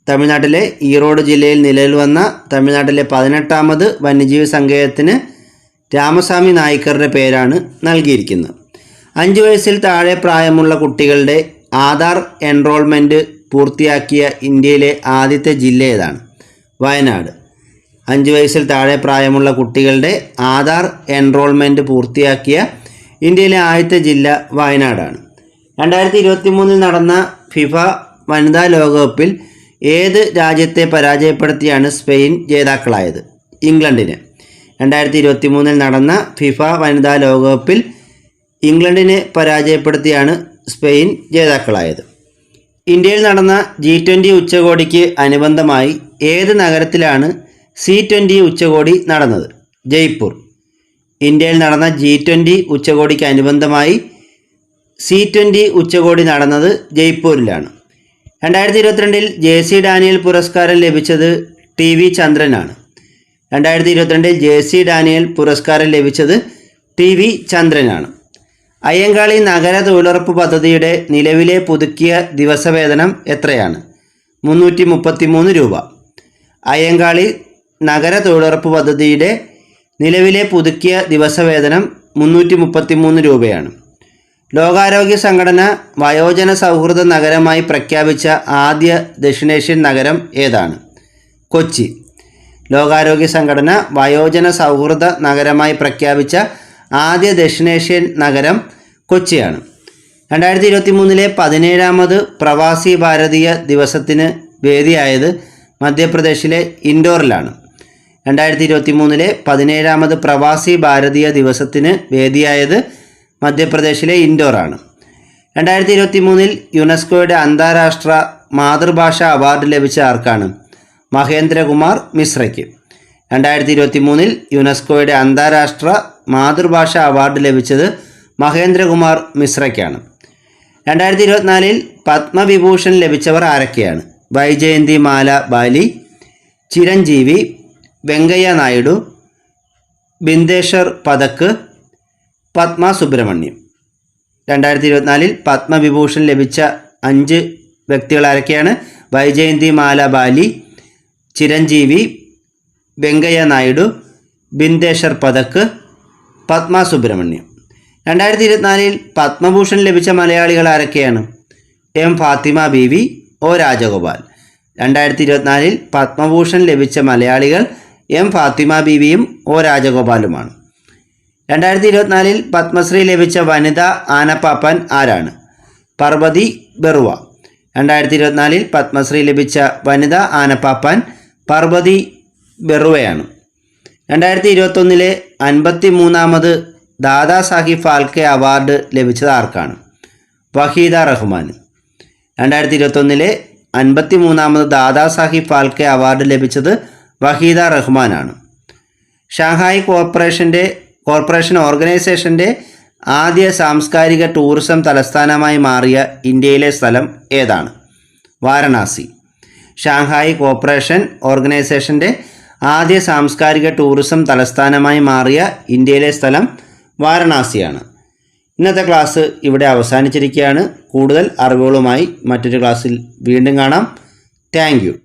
തമിഴ്നാട്ടിലെ ഈറോഡ് ജില്ലയിൽ നിലവിൽ വന്ന തമിഴ്നാട്ടിലെ 18ാമത് വന്യജീവി സങ്കേതത്തിന് രാമസ്വാമി നായ്ക്കറുടെ പേരാണ് നൽകിയിരിക്കുന്നത്. 5 വയസ്സിൽ താഴെ പ്രായമുള്ള കുട്ടികളുടെ ആധാർ എൻറോൾമെൻറ്റ് പൂർത്തിയാക്കിയ ഇന്ത്യയിലെ ആദ്യത്തെ ജില്ല ഏതാണ്? വയനാട്. 5 വയസ്സിൽ താഴെ പ്രായമുള്ള കുട്ടികളുടെ ആധാർ എൻറോൾമെൻറ്റ് പൂർത്തിയാക്കിയ ഇന്ത്യയിലെ ആദ്യത്തെ ജില്ല വയനാടാണ്. 2023 നടന്ന ഫിഫ വനിതാ ലോകകപ്പിൽ ഏത് രാജ്യത്തെ പരാജയപ്പെടുത്തിയാണ് സ്പെയിൻ ജേതാക്കളായത്? ഇംഗ്ലണ്ടിനെ. 2023 നടന്ന ഫിഫ വനിതാ ലോകകപ്പിൽ ഇംഗ്ലണ്ടിനെ പരാജയപ്പെടുത്തിയാണ് സ്പെയിൻ ജേതാക്കളായത്. ഇന്ത്യയിൽ നടന്ന G20 ഉച്ചകോടിക്ക് അനുബന്ധമായി ഏത് നഗരത്തിലാണ് C20 ഉച്ചകോടി നടന്നത്? ജയ്പൂർ. ഇന്ത്യയിൽ നടന്ന G20 ഉച്ചകോടിക്ക് അനുബന്ധമായി C20 ഉച്ചകോടി നടന്നത് ജയ്പൂരിലാണ്. 2022 JC ഡാനിയൽ പുരസ്കാരം ലഭിച്ചത് TV ചന്ദ്രനാണ്. 2022 JC ഡാനിയൽ പുരസ്കാരം ലഭിച്ചത് TV ചന്ദ്രനാണ്. അയ്യങ്കാളി നഗര തൊഴിലുറപ്പ് പദ്ധതിയുടെ നിലവിലെ പുതുക്കിയ ദിവസവേതനം എത്രയാണ്? 333 രൂപ. അയ്യങ്കാളി നഗര തൊഴിലുറപ്പ് പദ്ധതിയുടെ നിലവിലെ പുതുക്കിയ ദിവസവേതനം 333 രൂപയാണ്. ലോകാരോഗ്യ സംഘടന വയോജന സൗഹൃദ നഗരമായി പ്രഖ്യാപിച്ച ആദ്യ ദക്ഷിണേഷ്യൻ നഗരം ഏതാണ്? കൊച്ചി. ലോകാരോഗ്യ സംഘടന വയോജന സൗഹൃദ നഗരമായി പ്രഖ്യാപിച്ച ആദ്യ ദക്ഷിണേഷ്യൻ നഗരം കൊച്ചിയാണ്. 2023 17ാമത് പ്രവാസി ഭാരതീയ ദിവസത്തിന് വേദിയായത് മധ്യപ്രദേശിലെ ഇൻഡോറിലാണ്. 2023 17ാമത് പ്രവാസി ഭാരതീയ ദിവസത്തിന് വേദിയായത് മധ്യപ്രദേശിലെ ഇൻഡോറാണ്. 2023 യുനെസ്കോയുടെ അന്താരാഷ്ട്ര മാതൃഭാഷാ അവാർഡ് ലഭിച്ച ആർക്കാണ്? മഹേന്ദ്രകുമാർ മിശ്രയ്ക്ക്. 2023 യുനെസ്കോയുടെ അന്താരാഷ്ട്ര മാതൃഭാഷാ അവാർഡ് ലഭിച്ചത് മഹേന്ദ്രകുമാർ മിശ്രയ്ക്കാണ്. 2024 പത്മവിഭൂഷൺ ലഭിച്ചവർ ആരൊക്കെയാണ്? വൈജയന്തിമാല ബാലി, ചിരഞ്ജീവി, വെങ്കയ്യ നായിഡു, ബിന്ദേശ്വർ പതക്, പത്മ സുബ്രഹ്മണ്യം. 2024 പത്മവിഭൂഷൺ ലഭിച്ച 5 വ്യക്തികൾ ആരൊക്കെയാണ്? വൈജയന്തിമാല ബാലി, ചിരഞ്ജീവി, വെങ്കയ്യ നായിഡു, ബിന്ദേശ്വർ പതക്, പത്മ സുബ്രഹ്മണ്യം. 2024 പത്മഭൂഷൺ ലഭിച്ച മലയാളികൾ ആരൊക്കെയാണ്? M Fathima Beevi, O Rajagopal. 2024 പത്മഭൂഷൺ ലഭിച്ച മലയാളികൾ എം ഫാത്തിമ ബീവിയും ഒ രാജഗോപാലുമാണ്. 2024 പത്മശ്രീ ലഭിച്ച വനിത ആനപ്പാപ്പാൻ ആരാണ്? പർവതി ബറുവ. 2024 പത്മശ്രീ ലഭിച്ച വനിത ആനപ്പാപ്പാൻ പർവതി ബറുവയാണ്. 2021 53ാമത് ദാദാ സാഹിബ് ഫാൽക്കെ അവാർഡ് ലഭിച്ചത് ആർക്കാണ്? വഹീദ റഹ്മാൻ. 2021 53ാമത് ദാദാ സാഹിബ് ഫാൽക്കെ അവാർഡ് ലഭിച്ചത് വഹീദ റഹ്മാനാണ്. ഷാങ്ഹായ് കോർപ്പറേഷൻ ഓർഗനൈസേഷൻ്റെ ആദ്യ സാംസ്കാരിക ടൂറിസം തലസ്ഥാനമായി മാറിയ ഇന്ത്യയിലെ സ്ഥലം ഏതാണ്? വാരണാസി. ഷാങ്ഹായ് കോർപ്പറേഷൻ ഓർഗനൈസേഷൻ്റെ ആദ്യ സാംസ്കാരിക ടൂറിസം തലസ്ഥാനമായി മാറിയ ഇന്ത്യയിലെ സ്ഥലം വാരണാസിയാണ്. ഇന്നത്തെ ക്ലാസ് ഇവിടെ അവസാനിച്ചിരിക്കുകയാണ്. കൂടുതൽ അറിവുകളുമായി മറ്റൊരു ക്ലാസ്സിൽ വീണ്ടും കാണാം. Thank you.